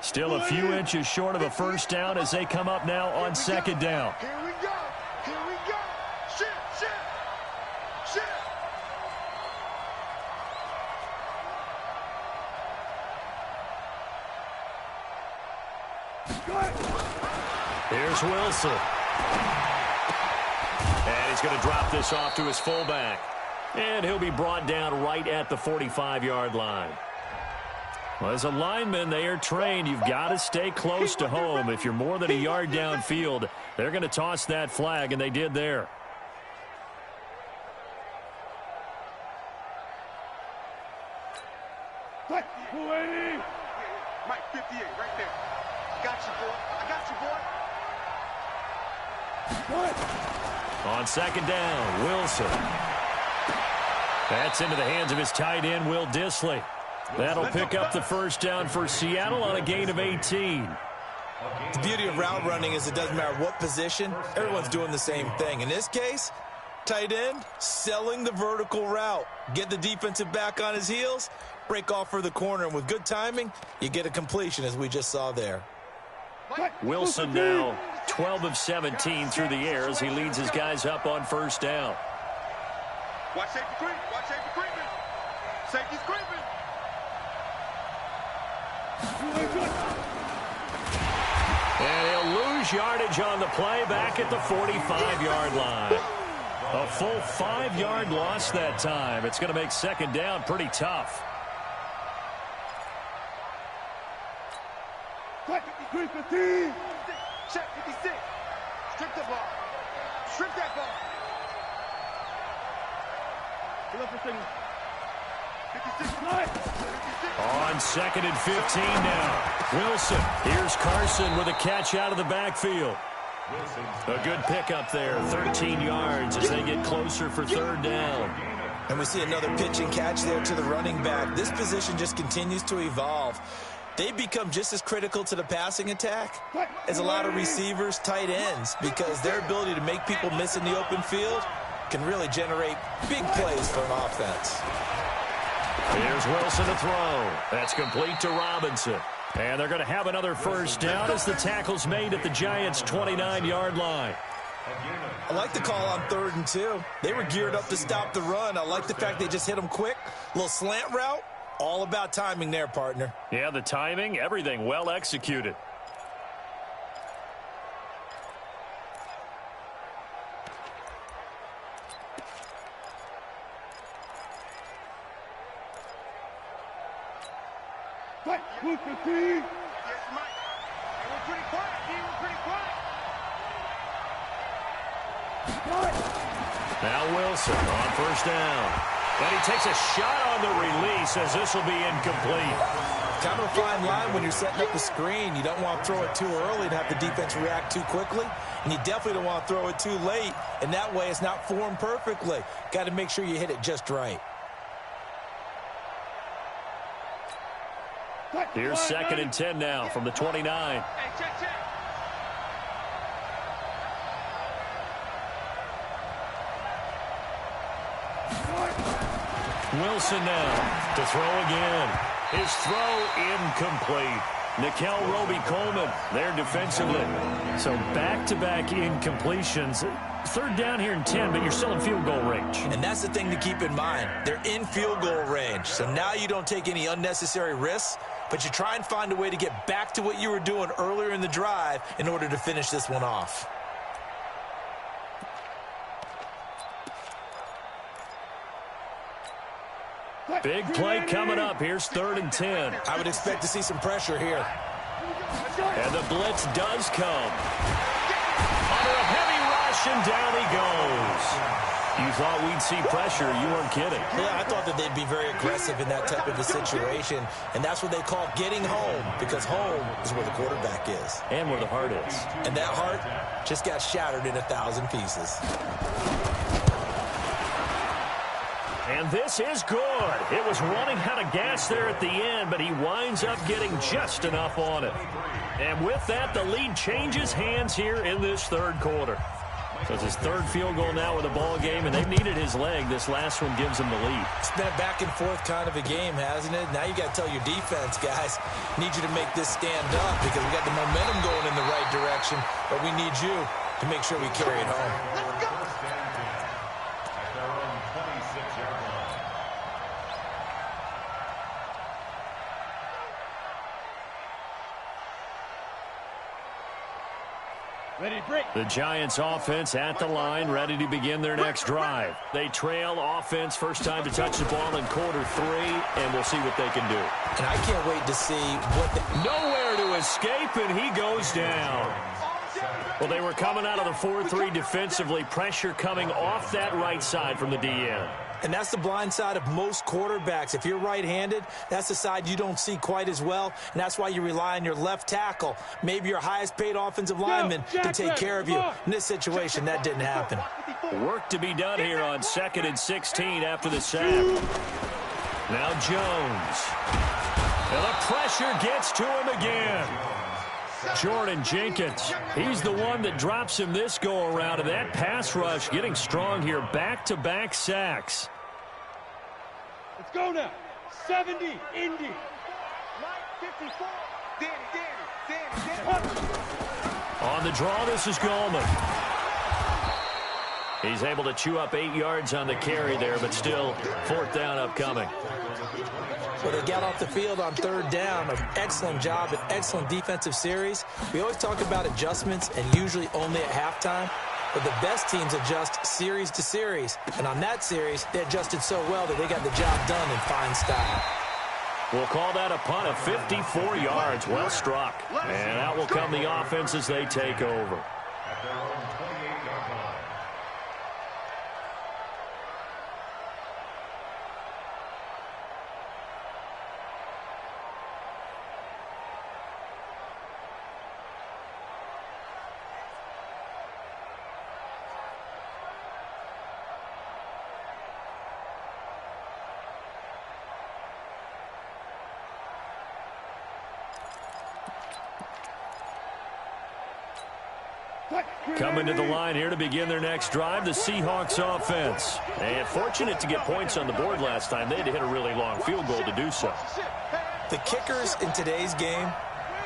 Still a few inches short of a first down as they come up now on second down. Here we go. Here we go. Shit. Here's Wilson. And he's going to drop this off to his fullback. And he'll be brought down right at the 45-yard line. Well, as a lineman, they are trained. You've got to stay close to home. If you're more than a yard downfield, they're going to toss that flag, and they did there. Mike 58, right there. Got you, boy. On second down, Wilson. That's into the hands of his tight end, Will Dissly. That'll pick up the first down for Seattle on a gain of 18. The beauty of route running is it doesn't matter what position, everyone's doing the same thing. In this case, tight end, selling the vertical route. Get the defensive back on his heels, break off for the corner, and with good timing, you get a completion as we just saw there. Wilson now 12 of 17 through the air as he leads his guys up on first down. Watch safety creep. Watch safety creeping. Safety's creeping. And he'll lose yardage on the play back at the 45-yard line. A full 5-yard loss that time. It's going to make second down pretty tough. Check 56. Strip the ball. Strip that ball. On second and 15 now. Wilson. Here's Carson with a catch out of the backfield. A good pickup there. 13 yards as they get closer for third down. And we see another pitch and catch there to the running back. This position just continues to evolve. They become just as critical to the passing attack as a lot of receivers, tight ends, because their ability to make people miss in the open field can really generate big plays for an offense. Here's Wilson to throw. That's complete to Robinson. And they're going to have another first down as the tackle's made at the Giants' 29-yard line. I like the call on 3rd and 2. They were geared up to stop the run. I like the fact they just hit them quick. A little slant route. All about timing there, partner. Yeah, the timing, everything well executed. Yes, Mike. We're pretty quiet, D. We're pretty quiet. Now Wilson on first down. And he takes a shot on the release as this will be incomplete. kind of a fine line when you're setting up a screen. You don't want to throw it too early and have the defense react too quickly, and you definitely don't want to throw it too late, and that way it's not formed perfectly. Got to make sure you hit it just right. Here's 2nd and 10 now from the 29. Hey, check. Wilson now to throw again. His throw incomplete. nicoJVCom there defensively. So back-to-back incompletions. 3rd down here and 10, but you're still in field goal range. And that's the thing to keep in mind. They're in field goal range. So now you don't take any unnecessary risks, but you try and find a way to get back to what you were doing earlier in the drive in order to finish this one off. Big play coming up. Here's 3rd and 10. I would expect to see some pressure here. And the blitz does come. Under a heavy rush, and down he goes. You thought we'd see pressure. You weren't kidding. Yeah, I thought that they'd be very aggressive in that type of a situation, and that's what they call getting home, because home is where the quarterback is. And where the heart is. And that heart just got shattered in 1,000 pieces. And this is good. It was running out of gas there at the end, but he winds up getting just enough on it. And with that, the lead changes hands here in this 3rd quarter. So it's his 3rd field goal now with a ball game, and they've needed his leg. This last one gives him the lead. It's been a back-and-forth kind of a game, hasn't it? Now you got to tell your defense, guys, need you to make this stand up because we got the momentum going in the right direction, but we need you to make sure we carry it home. The Giants offense at the line, ready to begin their next drive. They trail offense, first time to touch the ball in quarter 3, and we'll see what they can do. And I can't wait to see what nowhere to escape, and he goes down. Well, they were coming out of the 4-3 defensively, pressure coming off that right side from the DN. And that's the blind side of most quarterbacks. If you're right-handed, that's the side you don't see quite as well, and that's why you rely on your left tackle, maybe your highest-paid offensive lineman, to take care of you. In this situation, that didn't happen. Work to be done here on 2nd and 16 after the sack. Now Jones. And the pressure gets to him again. Jordan Jenkins, he's the one that drops him this go-around, and that pass rush getting strong here. Back-to-back sacks. Let's go now. 70, Indy. 54. Danny. On the draw, this is Gallman. He's able to chew up 8 yards on the carry there, but still 4th down upcoming. Well, they got off the field on 3rd down. An excellent job, an excellent defensive series. We always talk about adjustments and usually only at halftime, but the best teams adjust series to series. And on that series, they adjusted so well that they got the job done in fine style. We'll call that a punt of 54 yards. Well struck. And out will come the offense as they take over. At their own 28-yard line. Coming to the line here to begin their next drive, the Seahawks offense. And fortunate to get points on the board last time. They had to hit a really long field goal to do so. The kickers in today's game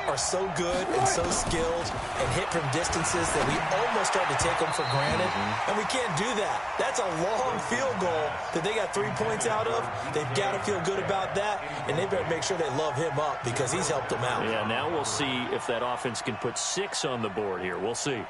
are so good and so skilled and hit from distances that we almost start to take them for granted. And we can't do that. That's a long field goal that they got 3 points out of. They've got to feel good about that, and they better make sure they love him up because he's helped them out. Yeah, now we'll see if that offense can put 6 on the board here. We'll see.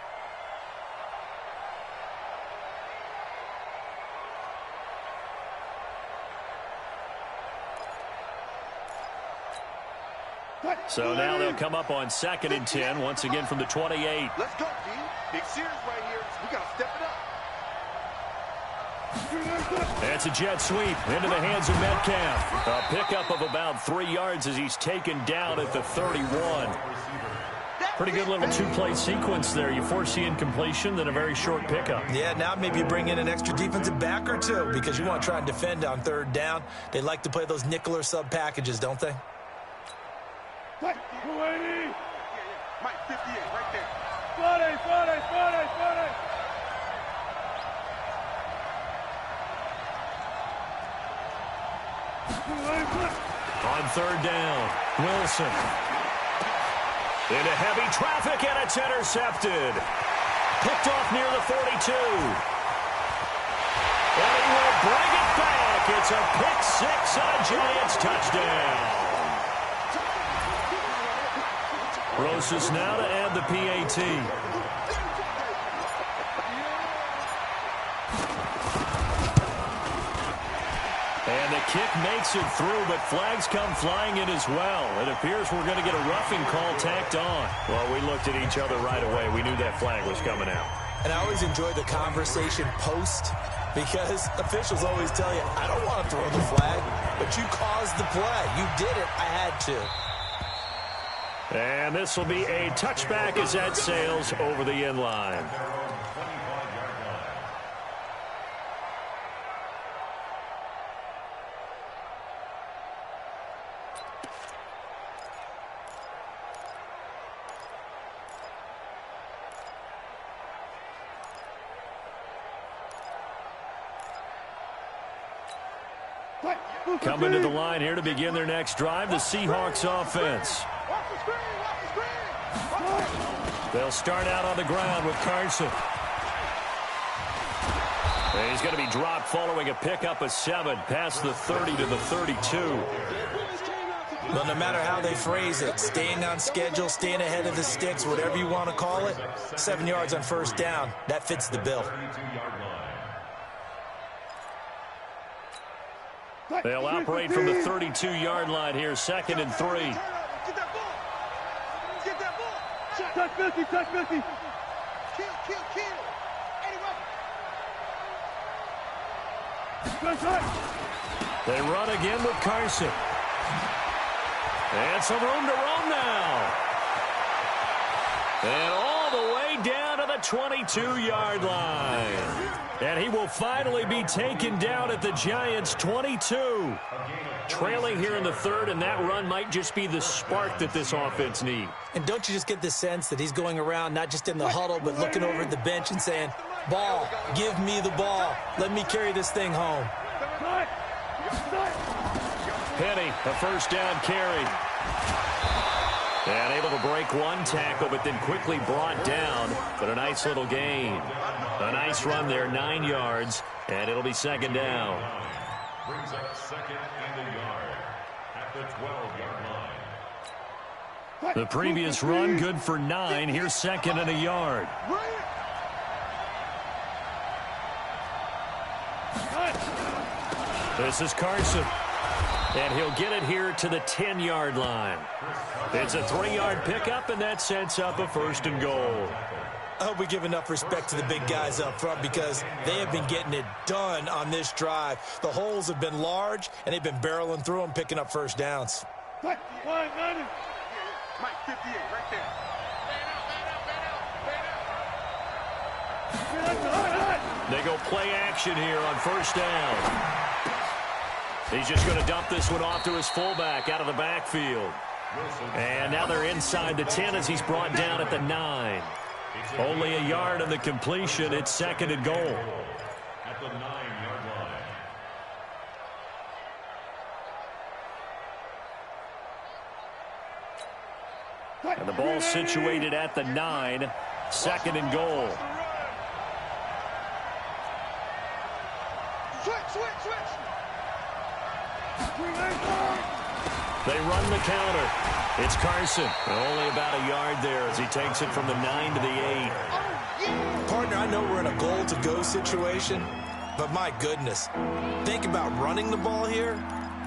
So now they'll come up on 2nd and 10, once again from the 28. Let's go, D. Big series right here. We got to step it That's a jet sweep into the hands of Metcalf. A pickup of about 3 yards as he's taken down at the 31. Pretty good little two-play sequence there. You force the incompletion, then a very short pickup. Yeah, now maybe you bring in an extra defensive back or two because you want to try and defend on third down. They like to play those nickel or sub packages, don't they? Mike 58, right there. Friday. On third down, Wilson. Into heavy traffic, and it's intercepted. Picked off near the 42. And he will bring it back. It's a pick six and a Giants touchdown. Rosas now to add the PAT. And the kick makes it through, but flags come flying in as well. It appears we're going to get a roughing call tacked on. Well, we looked at each other right away. We knew that flag was coming out. And I always enjoy the conversation post because officials always tell you, I don't want to throw the flag, but you caused the play. You did it. I had to. And this will be a touchback as that sails over the end line. Coming to the line here to begin their next drive, the Seahawks offense. They'll start out on the ground with Carson. And he's going to be dropped following a pickup of 7 past the 30 to the 32. Well, no matter how they phrase it, staying on schedule, staying ahead of the sticks, whatever you want to call it, 7 yards on first down, that fits the bill. They'll operate from the 32-yard line here, 2nd and 3. Get that ball. Touch 50. Kill. They run again with Carson. And some room to roam now. And all the way down to the 22-yard line. And he will finally be taken down at the Giants' 22. Trailing here in the third, and that run might just be the spark that this offense needs. And don't you just get the sense that he's going around not just in the huddle, but looking over at the bench and saying, ball, give me the ball. Let me carry this thing home. Penny, a first down carry. And able to break one tackle, but then quickly brought down. But a nice little gain. A nice run there, 9 yards, and it'll be 2nd down. Brings up 2nd and a yard at the 12-yard line. The previous run, good for 9. Here's 2nd and a yard. This is Carson. And he'll get it here to the 10-yard line. It's a 3-yard pickup, and that sets up a 1st and goal. I hope we give enough respect to the big guys up front because they have been getting it done on this drive. The holes have been large, and they've been barreling through them, picking up first downs. Mike 58, right there. They go play action here on first down. He's just going to dump this one off to his fullback out of the backfield. And now they're inside the 10 as he's brought down at the 9. Only a yard on the completion. It's 2nd and goal. At the 9-yard line. And the ball situated at the 9. 2nd and goal. Switch. They run the counter. It's Carson. Only about a yard there as he takes it from the 9 to the 8. Partner, I know we're in a goal-to-go situation, but my goodness, think about running the ball here.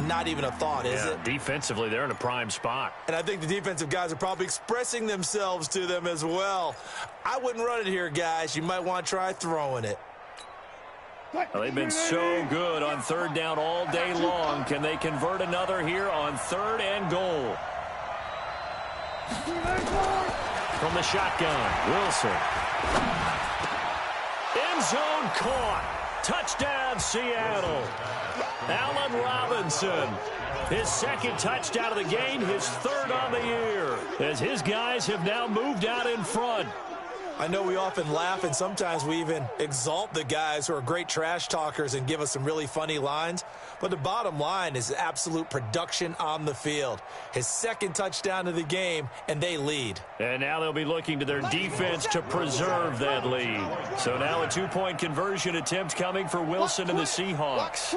Not even a thought, is it? Defensively, they're in a prime spot. And I think the defensive guys are probably expressing themselves to them as well. I wouldn't run it here, guys. You might want to try throwing it. Well, they've been so good on third down all day long. Can they convert another here on 3rd and goal? From the shotgun, Wilson. End zone caught. Touchdown, Seattle. Allen Robinson. His 2nd touchdown of the game, his 3rd on the year, as his guys have now moved out in front. I know we often laugh, and sometimes we even exalt the guys who are great trash talkers and give us some really funny lines. But the bottom line is absolute production on the field. His 2nd touchdown of the game, and they lead. And now they'll be looking to their defense to preserve that lead. So now a 2-point conversion attempt coming for Wilson and the Seahawks.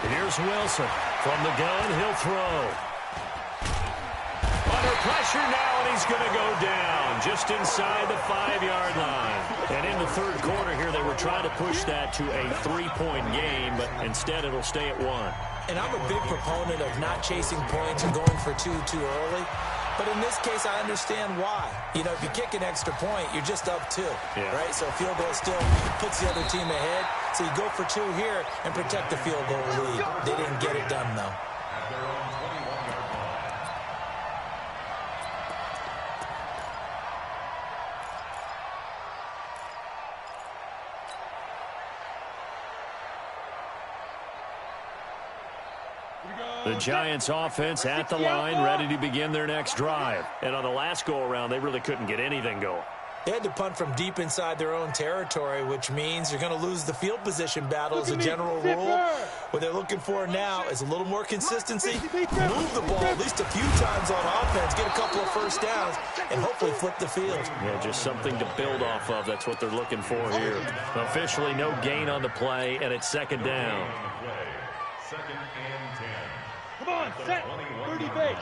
Here's Wilson. From the gun, he'll throw. Under pressure now, and he's going to go down just inside the 5-yard line. And in the 3rd quarter here, they were trying to push that to a 3-point game, but instead it'll stay at 1. And I'm a big proponent of not chasing points and going for two too early. But in this case, I understand why. You know, if you kick an extra point, you're just up 2, right? So a field goal still puts the other team ahead. So you go for 2 here and protect the field goal lead. They didn't get it done, though. At their own 21-yard line. The Giants offense at the line, ready to begin their next drive. And on the last go-around, they really couldn't get anything going. They had to punt from deep inside their own territory, which means you're going to lose the field position battle as a general rule. What they're looking for now is a little more consistency, move the ball at least a few times on offense, get a couple of first downs, and hopefully flip the field. Yeah, just something to build off of. That's what they're looking for here. Officially no gain on the play, and it's 2nd down. 2nd and 10. Come on, set. 30 base.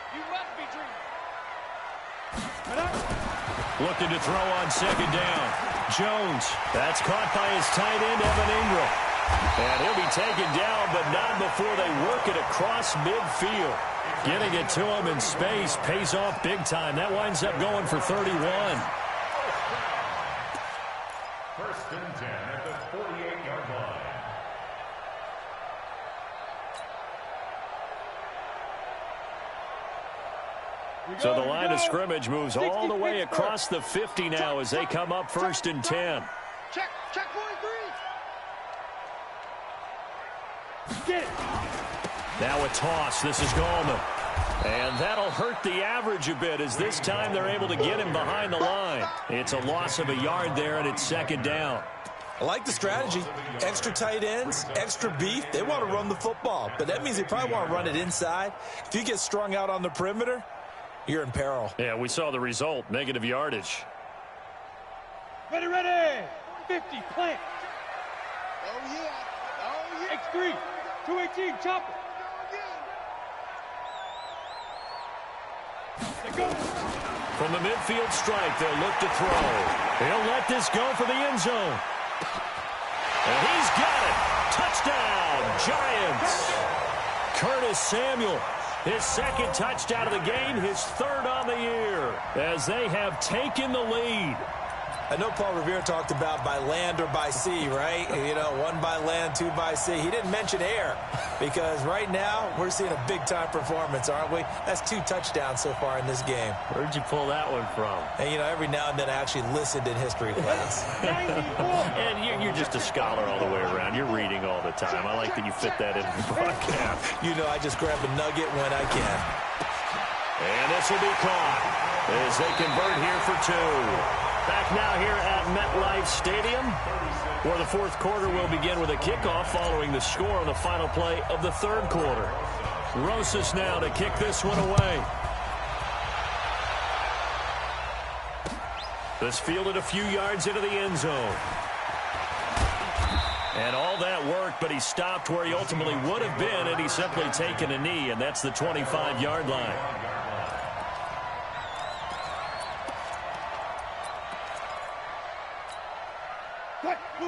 You must be dreaming. Looking to throw on 2nd down. Jones. That's caught by his tight end, Evan Ingram. And he'll be taken down, but not before they work it across midfield. Getting it to him in space pays off big time. That winds up going for 31. 1st and 10 at the 48-yard line. So the line of scrimmage moves all the way across the 50 now as they come up 1st and 10. Check 43. Get it. Now a toss. This is Gallman. And that'll hurt the average a bit as this time they're able to get him behind the line. It's a loss of a yard there, and it's 2nd down. I like the strategy. Extra tight ends, extra beef. They want to run the football, but that means they probably want to run it inside. If you get strung out on the perimeter, you're in peril. Yeah, we saw the result. Negative yardage. Ready. 50, plant. Oh, yeah. X3, 218, chopper. Let's go. From the midfield stripe, they'll look to throw. He'll let this go for the end zone. And he's got it. Touchdown, Giants. Curtis Samuel. His 2nd touchdown of the game, his 3rd on the year, as they have taken the lead. I know Paul Revere talked about by land or by sea, right? You know, 1 by land, 2 by sea. He didn't mention air because right now we're seeing a big-time performance, aren't we? That's 2 touchdowns so far in this game. Where'd you pull that one from? And, you know, every now and then I actually listened in history class. And you're just a scholar all the way around. You're reading all the time. I like that you fit that into the broadcast. You know, I just grab a nugget when I can. And this will be caught as they convert here for 2. Back now here at MetLife Stadium, where the 4th quarter will begin with a kickoff following the score on the final play of the 3rd quarter. Rosas now to kick this one away. This fielded a few yards into the end zone. And all that worked, but he stopped where he ultimately would have been had he simply taken a knee, and that's the 25-yard line.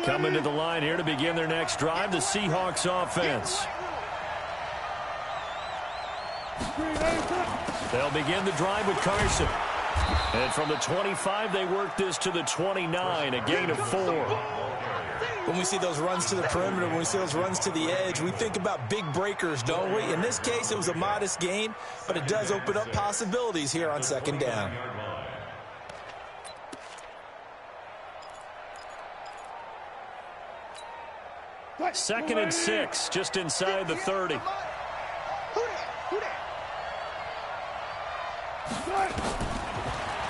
Coming to the line here to begin their next drive, the Seahawks offense. They'll begin the drive with Carson. And from the 25, they work this to the 29, a gain of 4. When we see those runs to the perimeter, when we see those runs to the edge, we think about big breakers, don't we? In this case, it was a modest gain, but it does open up possibilities here on second down. Second and 6, just inside the 30.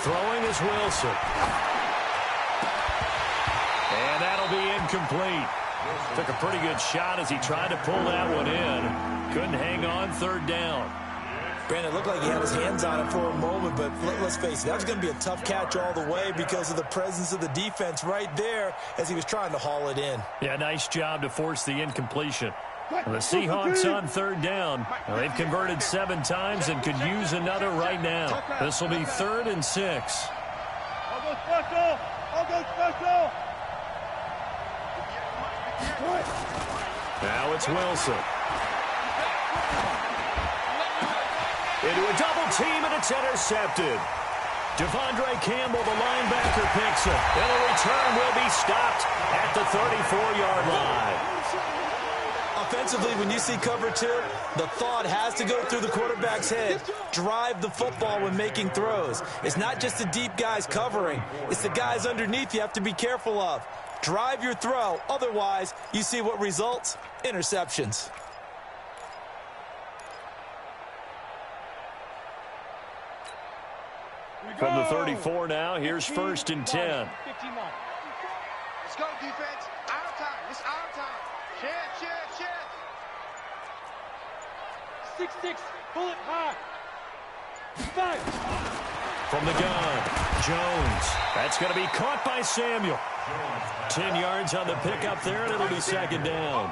Throwing is Wilson. And that'll be incomplete. Took a pretty good shot as he tried to pull that one in. Couldn't hang on third down. Brandon, it looked like he had his hands on it for a moment, but let's face it, that was going to be a tough catch all the way because of the presence of the defense right there as he was trying to haul it in. Yeah, nice job to force the incompletion. The Seahawks on third down. They've converted 7 times and could use another right now. This will be 3rd and 6. I'll go special. I'll go special. Now it's Wilson. Into a double team, and it's intercepted. Devondre Campbell, the linebacker, picks it. And the return will be stopped at the 34-yard line. Offensively, when you see cover 2, the thought has to go through the quarterback's head. Drive the football when making throws. It's not just the deep guys covering. It's the guys underneath you have to be careful of. Drive your throw. Otherwise, you see what results? Interceptions. From the 34 now, here's 1st and 10. Let's go, defense. Our time. It's our time. Chance. 6-6. Pull it high. 5. From the gun, Jones. That's going to be caught by Samuel. 10 yards on the pickup there, and it'll be 2nd down.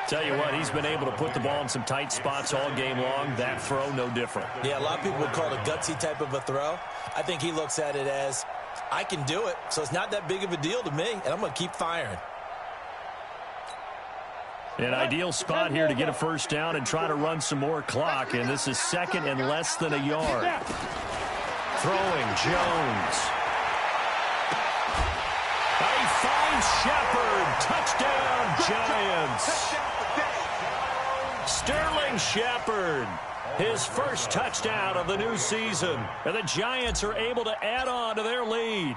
Tell you what, he's been able to put the ball in some tight spots all game long. That throw, no different. Yeah, a lot of people would call it a gutsy type of a throw. I think he looks at it as, I can do it, so it's not that big of a deal to me, and I'm going to keep firing. An ideal spot here to get a 1st down and try to run some more clock, and this is 2nd and less than a yard. Throwing, Jones. He finds Shepard. Touchdown, Giants. Sterling Shepard, his first touchdown of the new season. And the Giants are able to add on to their lead.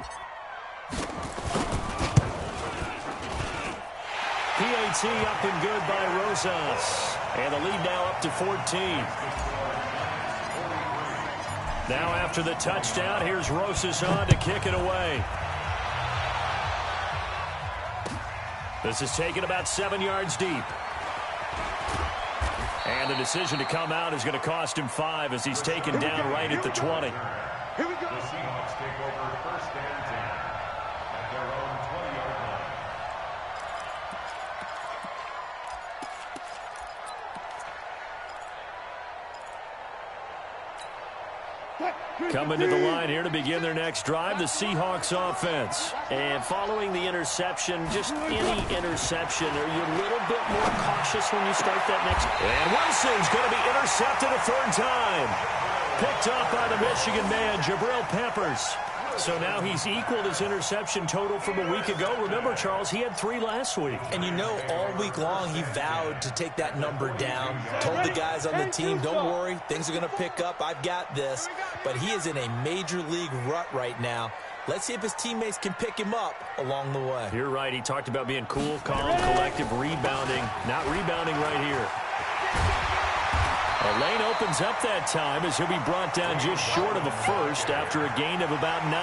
PAT up and good by Rosas. And the lead now up to 14. Now after the touchdown, here's Rosas on to kick it away. This is taken about 7 yards deep. And the decision to come out is going to cost him 5 as he's taken down right at the 20. Here we go. The Seahawks take over 1st and 10 at their own 20-yard line. Coming to the line here to begin their next drive, the Seahawks offense. And following the interception, just any interception, are you a little bit more cautious when you start that next? And Wilson's going to be intercepted a 3rd time. Picked up by the Michigan man, Jabril Peppers. So now he's equaled his interception total from a week ago. Remember, Charles, he had 3 last week. And you know, all week long, he vowed to take that number down. Told the guys on the team, don't worry, things are going to pick up. I've got this. But he is in a major league rut right now. Let's see if his teammates can pick him up along the way. You're right. He talked about being cool, calm, collective, rebounding. Not rebounding right here. A lane opens up that time as he'll be brought down just short of a 1st after a gain of about 9.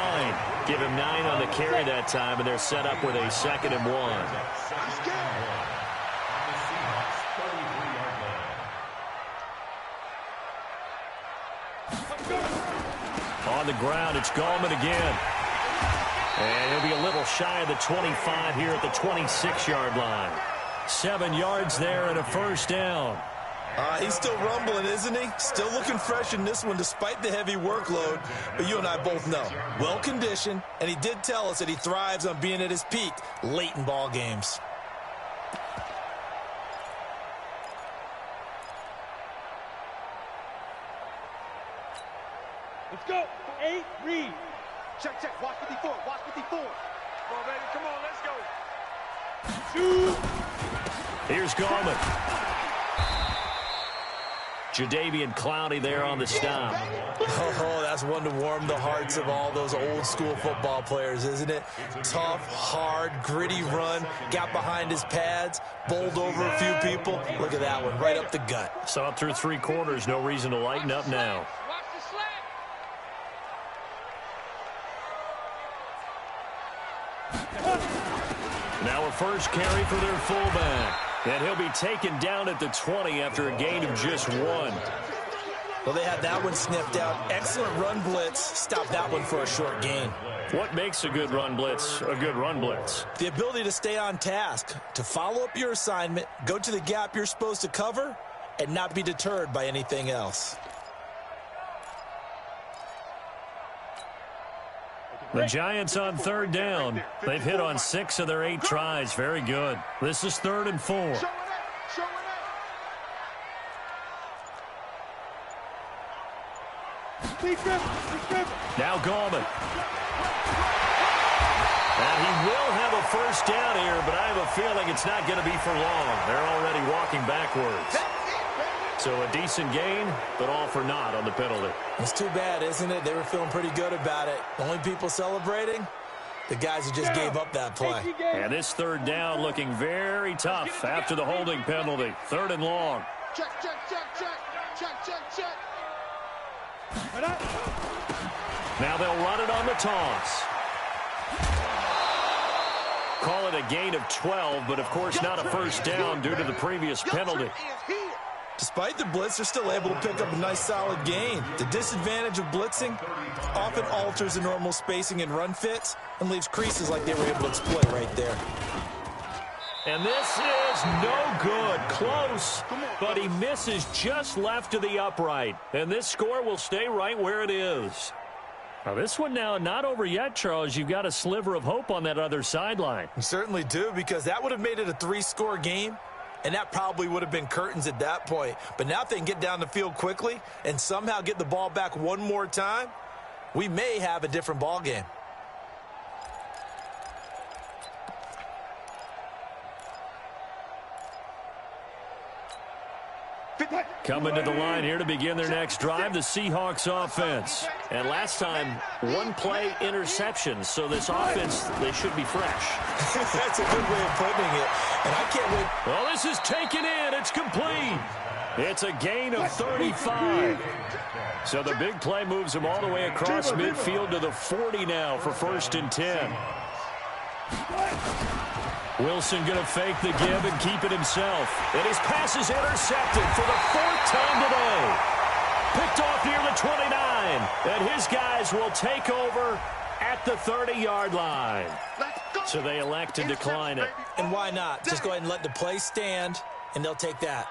Give him 9 on the carry that time, and they're set up with a 2nd and 1. On the ground, it's Gallman again. And he'll be a little shy of the 25 here at the 26-yard line. 7 yards there and a 1st down. He's still rumbling, isn't he? Still looking fresh in this one despite the heavy workload. But you and I both know, well-conditioned, and he did tell us that he thrives on being at his peak late in ball games. Let's go. 8, read. Check, check. Watch 54. Watch 54. Come on, baby. Come on, let's go. Shoot. Here's Gallman. Jadeveon Clowney there on the stop. Oh, that's one to warm the hearts of all those old school football players, isn't it? Tough, hard, gritty run, got behind his pads, bowled over a few people. Look at that one, right up the gut. Saw it through 3 quarters, no reason to lighten up now. Watch the slap. Now a first carry for their fullback. And he'll be taken down at the 20 after a gain of just 1. Well, they had that one sniffed out. Excellent run blitz. Stopped that one for a short gain. What makes a good run blitz a good run blitz? The ability to stay on task, to follow up your assignment, go to the gap you're supposed to cover, and not be deterred by anything else. The Giants on 3rd down. They've hit on 6 of their 8 tries. Very good. This is 3rd and 4. Showing it. Now Gallman. And he will have a first down here, but I have a feeling it's not going to be for long. They're already walking backwards. So a decent gain, but all for naught on the penalty. It's too bad, isn't it? They were feeling pretty good about it. The only people celebrating, the guys who just gave up that play. And this 3rd down looking very tough after the holding penalty. 3rd and long. Check, check, check, check. Check, check, check. Now they'll run it on the toss. Call it a gain of 12, but of course not a first down due to the previous penalty. Despite the blitz, they're still able to pick up a nice solid gain. The disadvantage of blitzing often alters the normal spacing and run fits and leaves creases like they were able to exploit right there. And this is no good. Close, but he misses just left of the upright. And this score will stay right where it is. Now this one now not over yet, Charles. You've got a sliver of hope on that other sideline. You certainly do, because that would have made it a 3-score game. And that probably would have been curtains at that point. But now if they can get down the field quickly and somehow get the ball back one more time, we may have a different ball game. Coming to the line here to begin their next drive, the Seahawks offense. And last time, 1-play interception. So this offense, they should be fresh. That's a good way of putting it. And I can't wait. Well, this is taken in. It's complete. It's a gain of 35. So the big play moves them all the way across midfield to the 40 now for 1st and 10. Wilson going to fake the give and keep it himself. And his pass is intercepted for the 4th time today. Picked off near the 29. And his guys will take over at the 30-yard line. So they elect to decline it. And why not? Just go ahead and let the play stand, and they'll take that.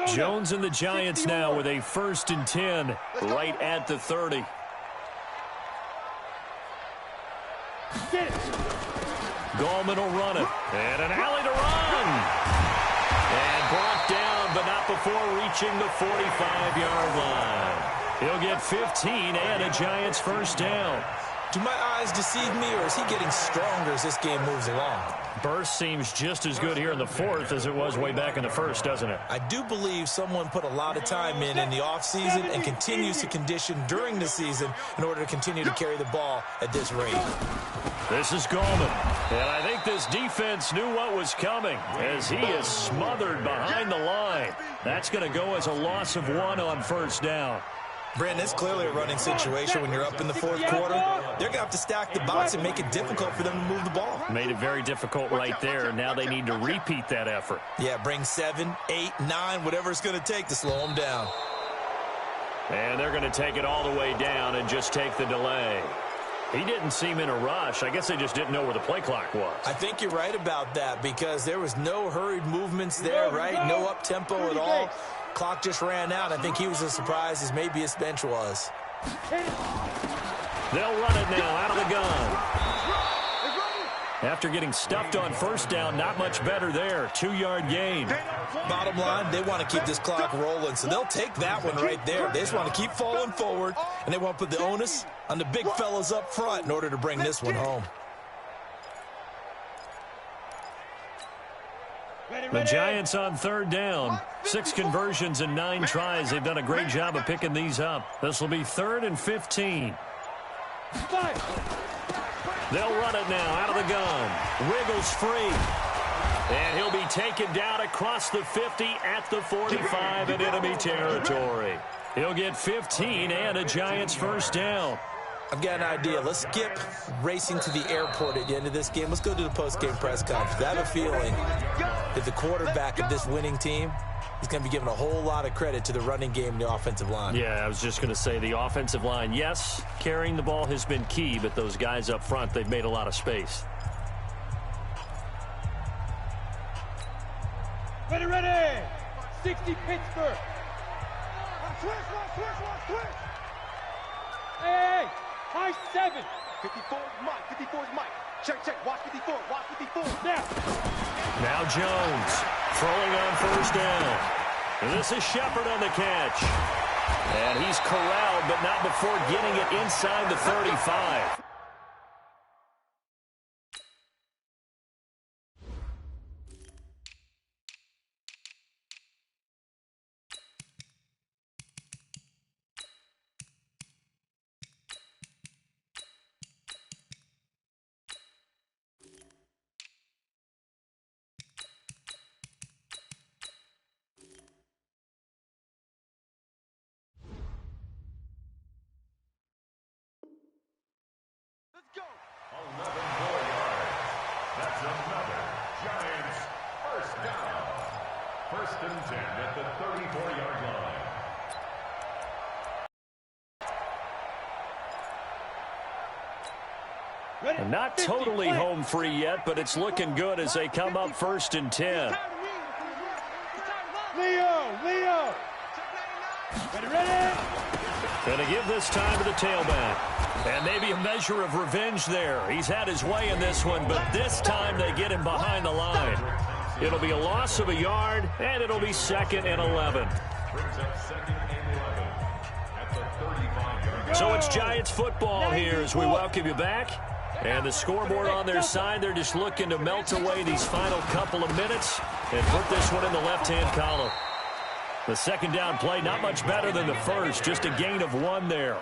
Jones and the Giants now with a 1st and 10 right at the 30. Gallman will run it. And an alley to run. And brought down, but not before reaching the 45-yard line. He'll get 15 and a Giants first down. Do my eyes deceive me, or is he getting stronger as this game moves along? Burst seems just as good here in the 4th as it was way back in the 1st, doesn't it? I do believe someone put a lot of time in the offseason and continues to condition during the season in order to continue to carry the ball at this rate. This is Gallman. And I think this defense knew what was coming as he is smothered behind the line. That's going to go as a loss of 1 on 1st down. Brandon, it's clearly a running situation when you're up in the 4th quarter. They're going to have to stack the box and make it difficult for them to move the ball. Made it very difficult right there. Now they need to repeat that effort. Yeah, bring 7, 8, 9, whatever it's going to take to slow them down. And they're going to take it all the way down and just take the delay. He didn't seem in a rush. I guess they just didn't know where the play clock was. I think you're right about that because there was no hurried movements there, right? No up-tempo at all. Clock just ran out. I think he was as surprised as maybe his bench was. They'll run it now out of the gun. After getting stuffed on first down, not much better there. 2-yard gain. Bottom line, they want to keep this clock rolling, so they'll take that one right there. They just want to keep falling forward, and they want to put the onus on the big fellas up front in order to bring this one home. The Giants on third down. 6 conversions and 9 tries. They've done a great job of picking these up. This will be 3rd and 15. They'll run it now out of the gun. Wiggles free. And he'll be taken down across the 50 at the 45 in enemy territory. He'll get 15 and a Giants first down. I've got an idea. Let's skip racing to the airport at the end of this game. Let's go to the post-game press conference. I have a feeling that the quarterback of this winning team is going to be given a whole lot of credit to the running game and the offensive line. Yeah, I was just going to say the offensive line, yes, carrying the ball has been key, but those guys up front, they've made a lot of space. Ready, ready. 60 Pittsburgh. Switch. Hey. High 7. 54 is Mike. 54 is Mike. Check. Watch 54. Watch 54. Now Jones throwing on first down. And this is Shepard on the catch. And he's corralled, but not before getting it inside the 35. And not totally home free yet, but it's looking good as they come up 1st and 10. Leo. Ready. Going to give this time to the tailback. And maybe a measure of revenge there. He's had his way in this one, but this time they get him behind the line. It'll be a loss of a yard, and it'll be 2nd and 11. So it's Giants football here as we welcome you back. And the scoreboard on their side, they're just looking to melt away these final couple of minutes and put this one in the left-hand column. The second down play, not much better than the first, just a gain of 1 there.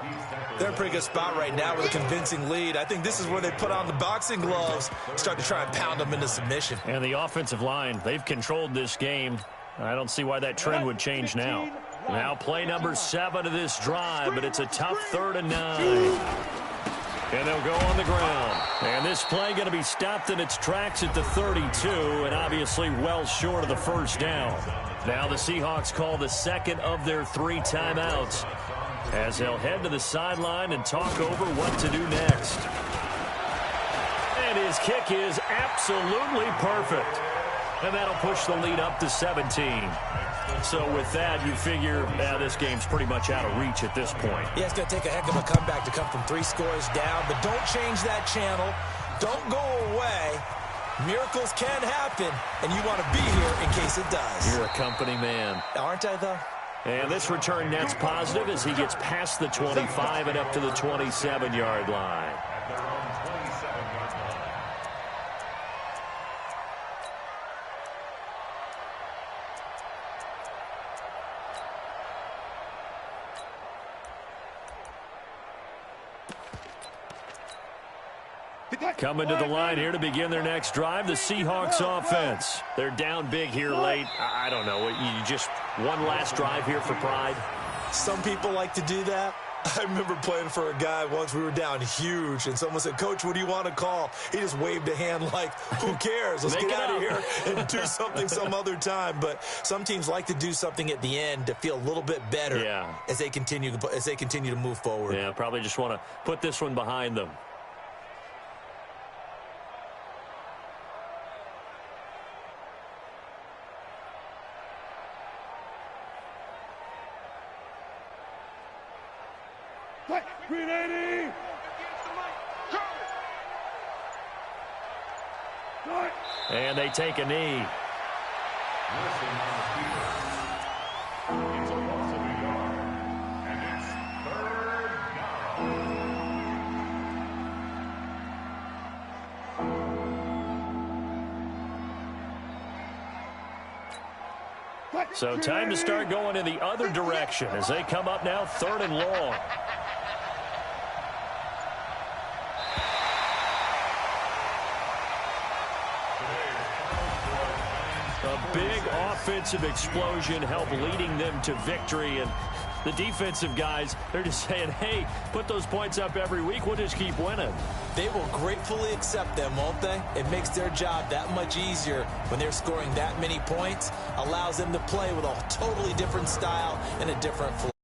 They're in a pretty good spot right now with a convincing lead. I think this is where they put on the boxing gloves, start to try and pound them into submission. And the offensive line, they've controlled this game. I don't see why that trend would change now. Now play number 7 of this drive, but it's a tough 3rd and 9. And they'll go on the ground. And this play going to be stopped in its tracks at the 32, and obviously well short of the first down. Now the Seahawks call the second of their 3 timeouts as they'll head to the sideline and talk over what to do next. And his kick is absolutely perfect. And that'll push the lead up to 17. So with that, you figure this game's pretty much out of reach at this point. Yeah, it's going to take a heck of a comeback to come from 3 scores down, but don't change that channel. Don't go away. Miracles can happen, and you want to be here in case it does. You're a company man. Aren't I, though? And this return net's positive as he gets past the 25 and up to the 27-yard line. Coming to the line here to begin their next drive, the Seahawks offense. They're down big here late. I don't know. You just one last drive here for pride? Some people like to do that. I remember playing for a guy once. We were down huge, and someone said, "Coach, what do you want to call?" He just waved a hand like, who cares? Let's get out of here and do something some other time. But some teams like to do something at the end to feel a little bit better as they continue to move forward. Yeah, probably just want to put this one behind them. And they take a knee. It's a loss of a yard, and it's 3rd down. So time to start going in the other direction as they come up now 3rd and long. A big offensive explosion helped leading them to victory. And the defensive guys, they're just saying, hey, put those points up every week. We'll just keep winning. They will gratefully accept them, won't they? It makes their job that much easier when they're scoring that many points. Allows them to play with a totally different style and a different flow.